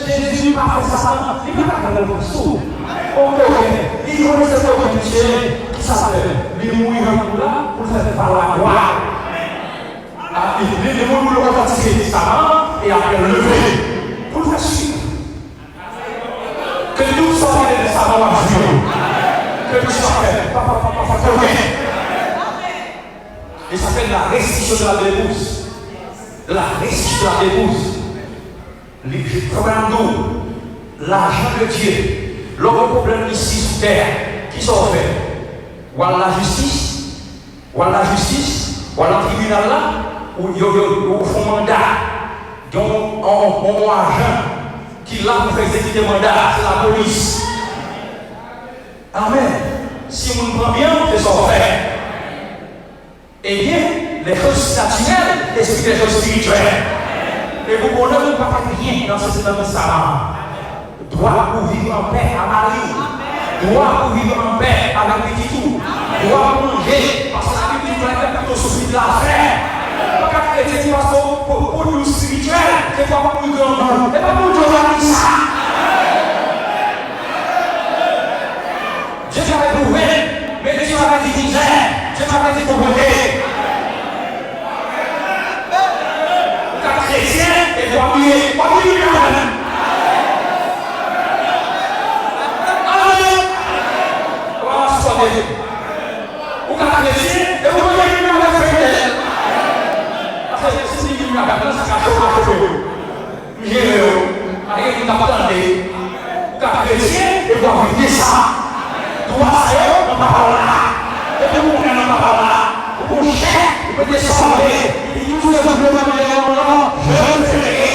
Jésus n'a pas fait ça. Il n'a pas fait le sou. Il connaissait ce que Dieu qui s'appelle. Il mourir pour là pour faire par la gloire. Il mourir pour le baptiser testament et après le lever. Pour faire suivre. Que nous sortions des testaments à Dieu. Que nous sortions. Et ça s'appelle la restitution de la épouse. De la restitution de la épouse. Les problèmes d'eau, l'argent de Dieu, l'autre problème ici sur terre, qui sont faits. Voilà la justice, voilà le tribunal là, où il y a un mandat, donc on a argent qui l'a pour exécuter le mandat, c'est la police. Amen. Si on nous prend bien, c'est ce qu'on fait. Eh bien, les choses naturelles, les choses spirituelles. Et vous connaissez ne pas rien dans ce savant. Droit pour vivre en paix à Marie. Droit pour vivre en paix à la petite tout. Droit pour manger. Parce que la petite tout est plutôt souci de l'affaire. Pas qu'à chrétien pour nous spirituels, c'est pas pour nous grand. C'est pas pour nous grand ça. Dieu t'avait prouvé, mais Dieu m'avait dit misère. Dieu m'avait dit pauvreté. Chrétien et doit prier. Pas prier quand même. Amen. Voilà ce qu'on dit. Ou quand chrétien et vous voyez qu'il y a un frère. Parce que si il y a un frère, ça cache pas le feu. J'ai rien qui n'a pas tenté. Ou quand chrétien et doit prier ça. Toi, c'est dans ma parole là. Et puis vous prenez dans ma parole là. Vous cherchez, vous pouvez descendre. Tout le simplement, je le ferai.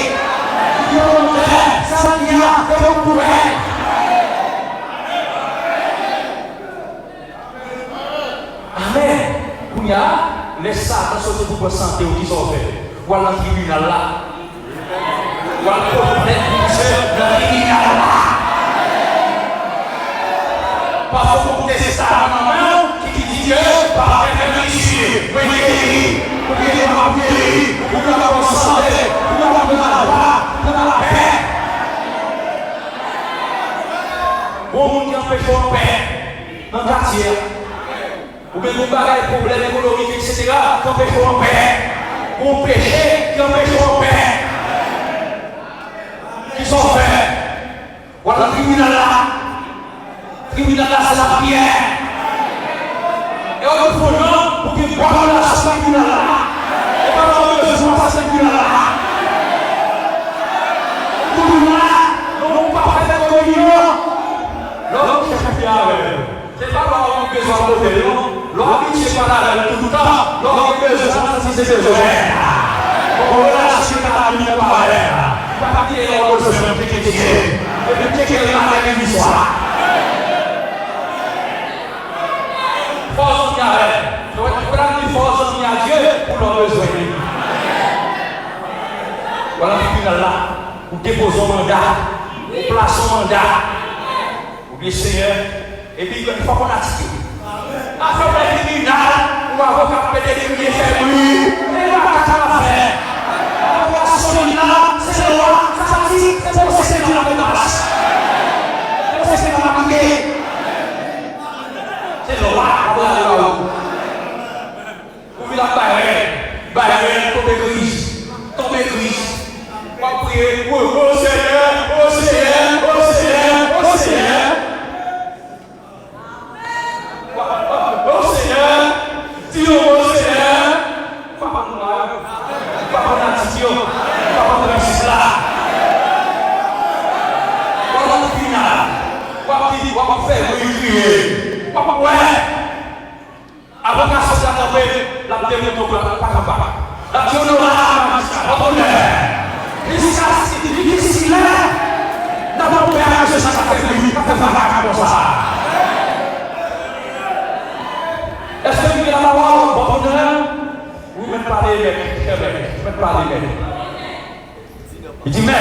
Je le ferai. Ça vient que vous pourrez. Amen. Il y a les satans sont pour vous santé ou qui sont faits. Voilà le tribunal là. Voilà le problème dans le tribunal là. Parce que vous laissez ça à ma main qui dit que par la ici, vous guérir. Vous pouvez avoir guéri, vous pouvez avoir santé, vous pouvez avoir de la joie, de la paix. Bon monde qui empêche en paix dans le quartier. Ou bien vous avez des problèmes économiques, etc. qui empêchent en paix. Bon péché qui empêche en paix. Qui sont faits. Voilà le tribunal là. Le tribunal là, c'est la prière. Et on a pour gens pour qu'ils voient la tribunal là. Et pas dans le besoin de cette tribunal là. Non, pas faire de réunion. L'homme qui est bien avec. C'est pas qu'on a besoin de l'hôtel, non. L'homme qui est pas là tout le temps. L'homme qui a besoin de ses besoins. On va la suite à la vie de la parole. Pas dire qu'on va se faire un petit ticket. Et puis qu'il y a la l'histoire. Force qui arrête. Donc, il faut prendre force qui a Dieu pour leurs besoins. Voilà le tribunal là. Vous déposez un mandat. Vous placez un mandat. Vous bien Seigneur. Et puis, une fois qu'on a tiré. Après le tribunal, ou avocat peut être qui est fait bruit. Et là, qu'est-ce qu'on va faire? On va sonner là. C'est la loi. Ça dit, c'est pour ça que tu l'as mis en place. C'est pour ça que tu l'as marqué. C'est la loi. Vous la barrière, tomber grise. On va prier, oh Seigneur, oh Seigneur, oh Seigneur, oh Seigneur. Oh Seigneur, dis-nous oh Seigneur. Papa nous l'a, papa n'a dit, papa nous l'a dit là. Papa nous dit là, papa fait, oui, crier. Papa, ouais. Avant qu'à sortir à la la démontre pas capable. La Dieu nous l'a, ici là, d'abord père, je sais ça fait lui, ça fait pas comme ça. Est-ce que vous avez la parole, bon bonheur? Vous ne parlez pas les mêmes. Il dit, mais,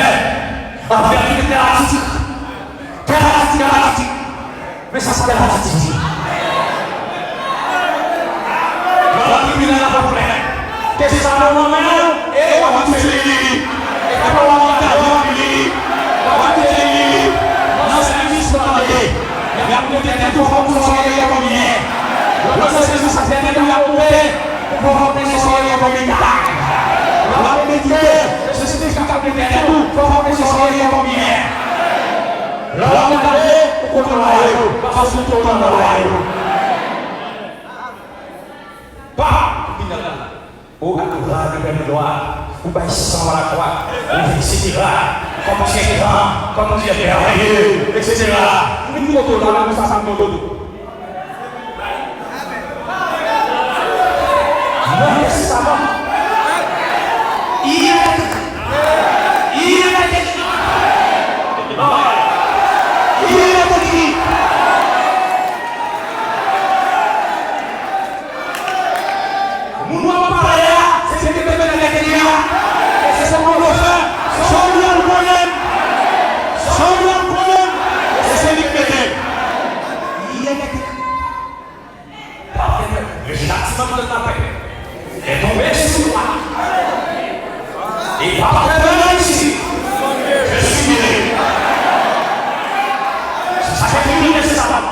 en vérité, thérapeutique, mais ça s'appelle thérapeutique. et on va tuer lui. Et quand on va tuer lui, on va tuer lui. Non, c'est juste pour aller. Il y a peut-être tout pour soigner les combinés. Le processus de santé est à couper pour rentrer soigner les combinés. On va méditer, je suis capable de faire tout pour rentrer soigner les combinés. Là, on va aller pour contrôler, parce que tout le monde va aller. Ou aturan di dalam doa, ubah sama la croix, etc. Comme c'est grand, comme c'est merveilleux, etc. Nous nous autour dans la maison de tout. Mais ça va. Il est tombé sur moi. Et par terre ici, je suis guéri. Ça s'est fini nécessairement.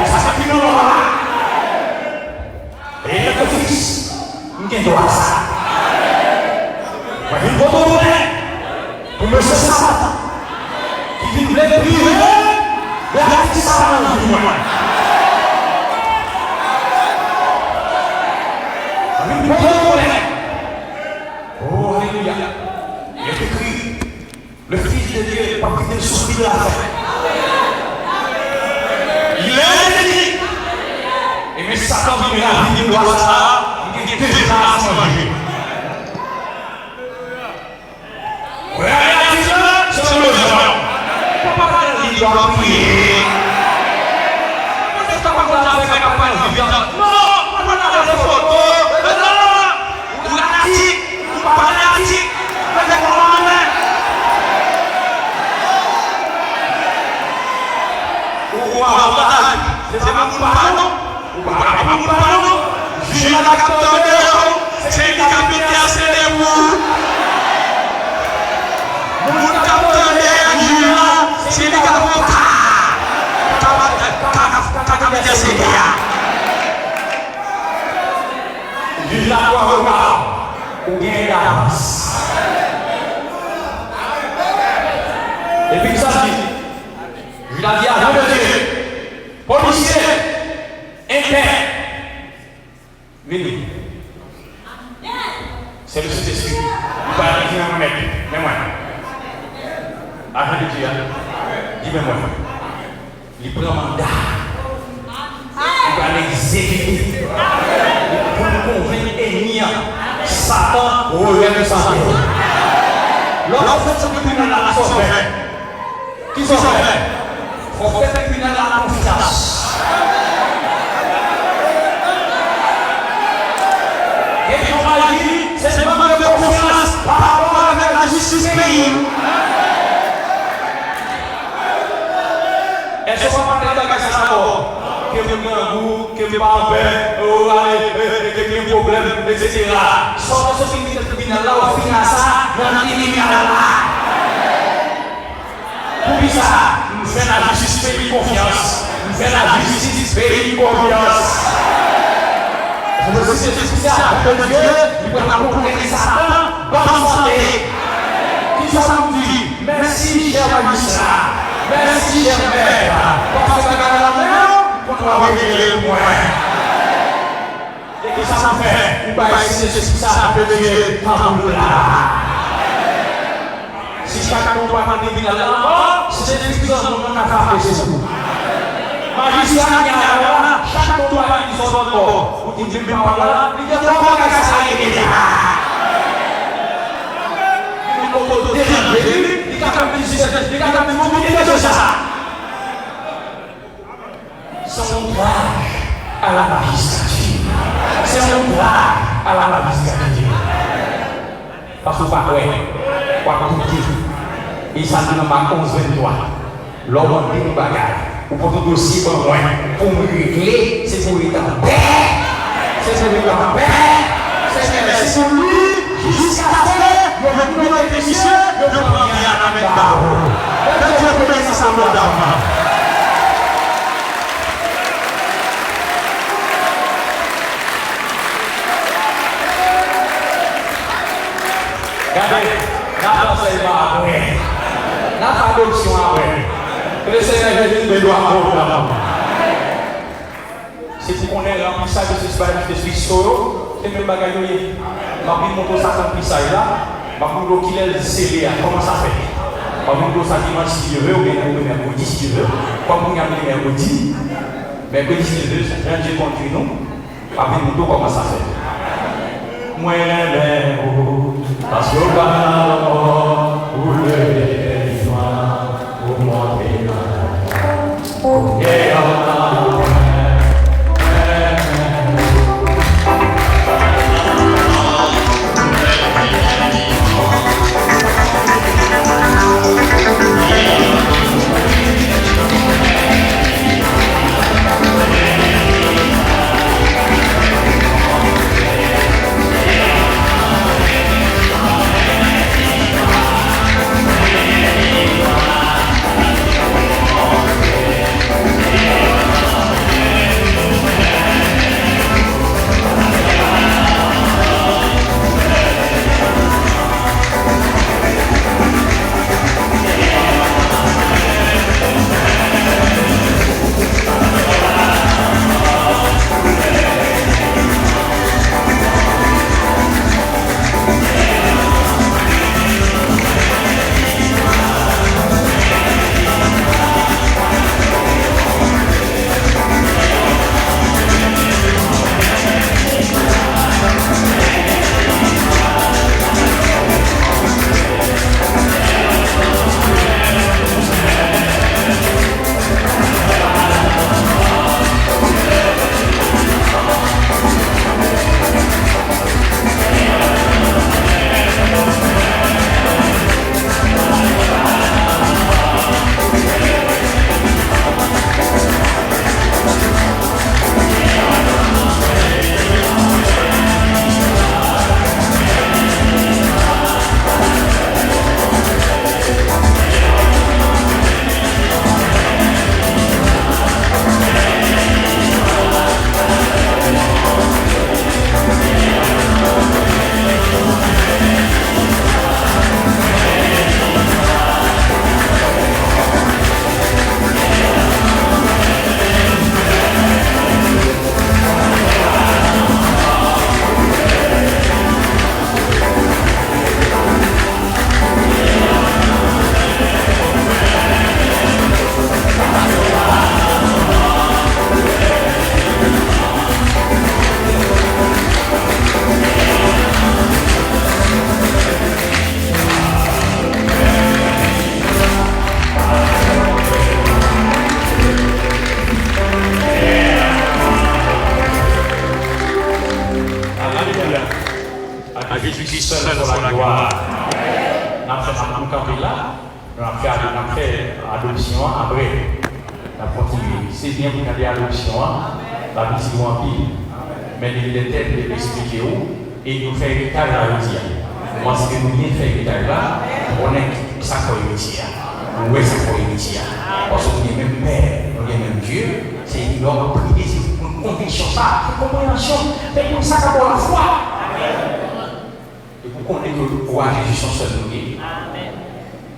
Et ça s'est fini là. Et le fils, il doit ça. Il faut tourner pour me faire ça. Il voulait priver de la distance du moins. Oh, alléluia. Il est écrit, le Fils de Dieu n'est pas pris de souffrir de la fin. Il est écrit. Et mais Satan vient à la vie de ça, il est déjà à son manger. Oui, c'est le genre. Papa, il doit prier. Pourquoi on a fait campagne? Non, on a fait photo. C'est pas mon pardon. Je la capteur c'est le capitaine, c'est les mous. Mon capteur c'est le capitaine. C'est je la vois regarder. Ou bien d'avance. Et puis ça dit, je l'ai dit à Dieu, policier, interne, venez. C'est le Saint-Esprit. Il va aller dans mon aide. Mais moi, arrête de dire, dis-moi moi. Il prend mandat. Il va l'exécuter. Pour nous convaincre et nier. Satan relève sa vie. Lorsque ce tribunal a sauvé, qui sont faits? On fait un tribunal à la confiance. Et on va dire, c'est un manque de confiance par rapport avec la justice pays. Est-ce qu'on va parler de la question d'abord? Que vous avez un goût, que vous pas en paix, que vous avez un problème, etc. Sans ce qui est le tribunal là, on finit à ça, on a mis à la pour ça, nous faisons la justice pays confiance. Nous faisons la justice pays confiance. Je suis spécial de Dieu, il peut pas comprendre Satan, bonne santé. Qui ça nous dit? Merci, cher magistrat. Merci, cher maître. Parce que la main, on va régler le moins. Et ça fait, ou pas essayer de ça peut devenir par là. Si chacun doit m'amener là, c'est une discussion qu'on a fait chez vous. Magistrat, chacun doit m'amener son nom. Vous dites bien par là, il y a trois fois que ça arrive là. Il y a quand même mobilité de ça. C'est un droit à la magistrature. C'est un droit à la magistrature. Parce que pas quoi qu'on dit, il s'agit d'un bac 11-23. L'homme dit une bagarre, ou pour tout dossier pour moi, pour me régler, c'est pour être en paix. C'est pour être en paix. C'est pour lui. Jusqu'à ce que nous venons de monsieur, nous prenons bien la même parole. Que Dieu bénisse abondamment. Regardez, n'a pas d'option après. Que le Seigneur me doit avoir. C'est pour qu'on ait rempli ça de ce esprit solo, c'est même bagaille. Je vais montrer ça comme ça là. Je vais montrer qu'il est scellé. Comment ça fait? Je vais montrer ça dimanche si je veux, ou bien mercredi si je veux. Comme on a mis mercredi, mercredi si je veux, c'est un Dieu contre nous. Je vais montrer comment ça fait. Moi, parce que le adoption après. C'est bien pour garder l'adoption, la petite vampire. Mais il est tête de expliquer où et nous faire héritage à l'outil. Moi, ce que nous bien faire héritage là, on est ça pour héritier. Où est ça pour héritier? Parce qu'on est même Père, on est même Dieu. C'est une longue prière, c'est une conviction, ça, une compréhension. Mais comme ça, pour la foi. Et pour qu'on ait que pour agir sur son seul nous.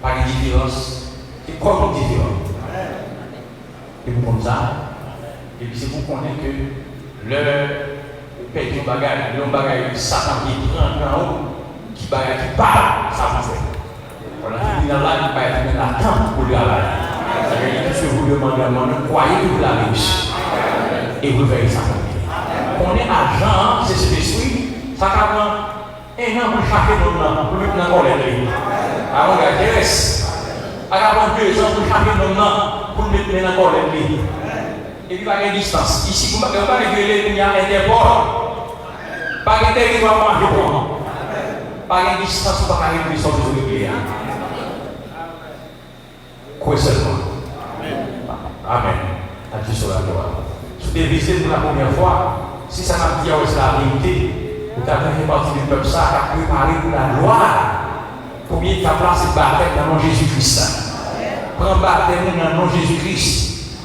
Par une différence, c'est quoi une différence? Et pour comme ça, et puis c'est pour qu'on ait que le père du bagage, le bagage, Satan qui prend en haut, qui bagage, qui parle, ça vous fait. On a fini dans la vie, il y a un temps pour lui aller. Ça veut dire que si vous demandez à moi, croyez que vous l'avez réussi. Et vous verrez ça. On est agent, c'est cet esprit, ça prend un an pour chaque homme, pour lui prendre la colère. Avant la Grèce, avant 2 ans pour chaque homme, pour lui mettre la colère. Et puis, pas de distance. Ici, vous ne pouvez pas réguler, il y a un déport. Pas de territoire, pas de distance, vous ne pouvez pas réguler sur le régulier. Quoi seulement? Amen. À Dieu sur la gloire. Si vous devez visiter pour la première fois, si ça m'a dit que c'est la vérité, vous tu as fait partie du peuple ça, qui a préparé pour la gloire. Combien tu as placé le baptême dans le nom de Jésus-Christ? Prends le baptême dans le nom de Jésus-Christ.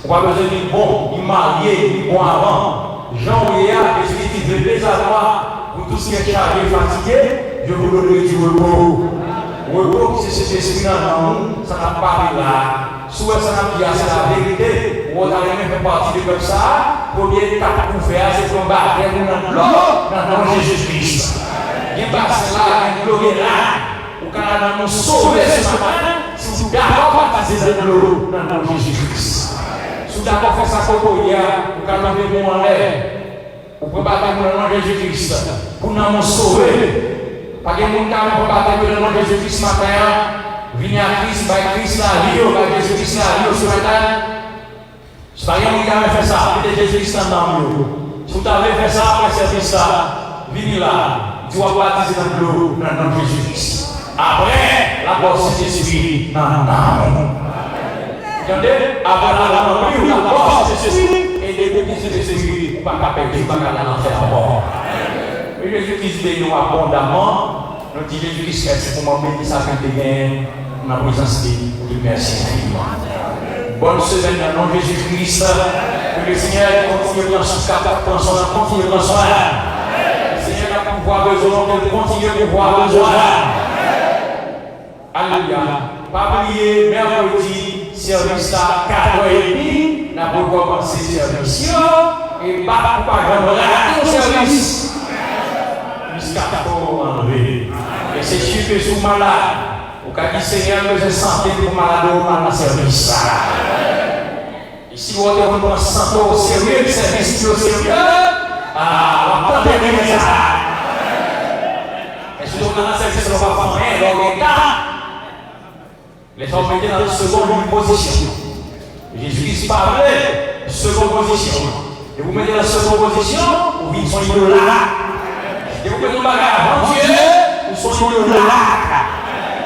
On va besoin de bon, il marié, il bon avant. Jean-Léa, Jésus-Christ veut déjà avoir pour tout ce qui est chargé et fatigué, je vous donnerai du repos. Repos, c'est cet esprit dans nous, ça n'a pas parlé là. Soit ça n'a pas c'est la vérité, ou on a même fait partie de comme ça, combien de temps pour faire, c'est qu'on bat dans le nom de Jésus-Christ. Il passe là, il gloire là, ou quand on nous sauve ce matin, si vous d'accord pas passer dans le nom de Jésus-Christ. Si vous d'accord faire ça pour vous, ou quand on veut vous en l'air, ou pour battre dans le nom de Jésus-Christ, pour nous sauver. Pas que nous avons battu dans le nom de Jésus-Christ ce matin. Venez à Christ, par Christ là, Rio, par Jésus-Christ là, Rio ce matin. C'est pas que nous avons fait ça, c'est Jésus-Christ dans nous. Si vous avez fait ça après service là, venez là, tu vas baptiser dans l'eau, dans le nom de Jésus-Christ. Après, la force de Jésus-Christ, non. Entendez? Après la force de Jésus-Christ, et des petits de Jésus-Christ, pas qu'à perdre, pas qu'à l'enfer encore. Jésus-Christ bénit nous abondamment. Nous disons Jésus-Christ, c'est pour moi bénir ça quand tu gagnes dans la présence de Dieu. Merci infiniment. Bonne semaine dans le nom de Jésus-Christ. Que le Seigneur continue de prendre soin. Continue de prendre soin. Le Seigneur a pouvoir besoin, qu'il continue de pouvoir besoin. Alléluia. Pas oublier, mercredi, service là, 4h30. Nous avons commencé le service. Et pas rater le service. Jusqu'à pour enlever. Et c'est sûr que sous malade, au cas du Seigneur, je santé pour malade au mal dans service. Et si vous avez une santé au sérieux, le service au sérieux, on va bien ça. Et si vous avez un service, on va faire dans l'état. Les gens mettaient dans la seconde position. Jésus-Christ parlait, seconde position. Et vous mettez dans la seconde position, vous sont là. Et vous pouvez nous bagarrer avant Dieu, nous sommes là.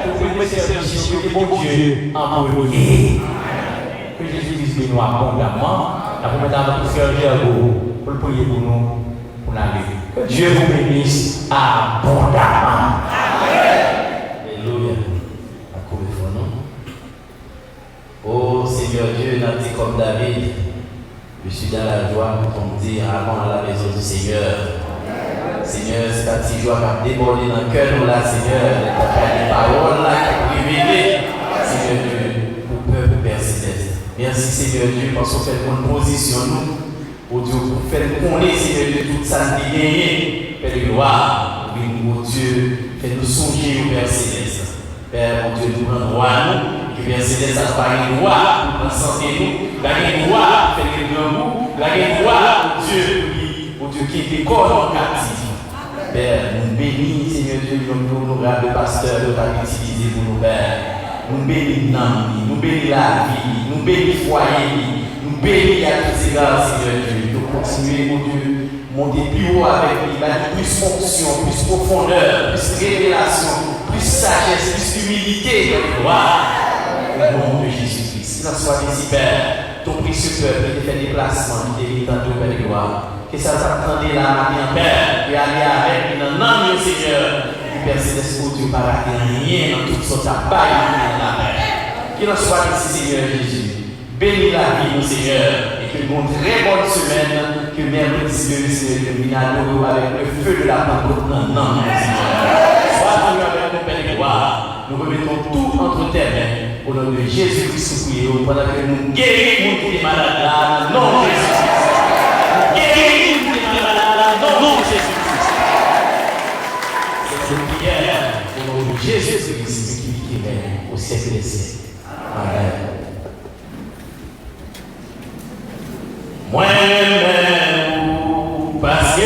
Vous pouvez nous mettre service, bon Dieu, en premier. Que Jésus dise nous abondamment, nous pouvons mettre notre frère Gergo pour le prier pour nous, pour l'aller. Que Dieu vous bénisse abondamment. Alléluia. Oh Seigneur Dieu, notre comme David, je suis dans la joie pour me dire avant à la maison du Seigneur. Seigneur, c'est ta petite joie qui a débordé dans le cœur, nous là, Seigneur, les paroles là qui ont révélé, Seigneur Dieu, pour le peuple Père Céleste. Merci Seigneur Dieu, parce qu'on fait une position nous, pour Dieu, pour faire connaître, Seigneur Dieu, toute ça qui est gagné, Père de gloire, oui, mon Dieu, fais-nous songer au Père Céleste. Père, mon Dieu, nous rendons à nous, que Père Céleste a pas une loi pour nous santé nous, la loi, faire les grands mots, la loi, mon Dieu, qui est corps en captif. Père, nous bénissons, Seigneur Dieu, nous le pasteur de va utiliser pour nous, Père. Nous bénissons, nous bénissons la vie, nous bénissons le foyer, nous bénissons à tous ces gars, Seigneur Dieu. Nous continuons, mon Dieu, monter plus haut avec lui, plus fonction, plus profondeur, plus révélation, plus sagesse, plus humilité, gloire. Au nom de Jésus-Christ. Qu'il en soit ici, Père, ton précieux peuple qui fait des placements, qui délivre dans ton Père de gloire. Que ça s'attendait là, matin, Père, et aller avec nous dans le nom du Seigneur. Que Père Céleste, pour Dieu, pas rater rien dans toute sorte de bail, qu'il en soit ici, Seigneur Jésus. Bénis la vie, mon Seigneur, et que nous une très bonne semaine, que mercredi, Seigneur, termine avec le feu de la Pentecôte dans le nom du Seigneur. Sois avec nous, Père de gloire. Nous remettons tout entre tes mains. Au nom de Jésus-Christ, nous prions pendant que nous guérissons tous les malades là, dans le nom de Jésus-Christ. Guérissons tous les malades là, dans le nom de Jésus-Christ. C'est une prière au nom de Jésus-Christ qui règne au siècle des siècles. Amen. Moi-même, parce que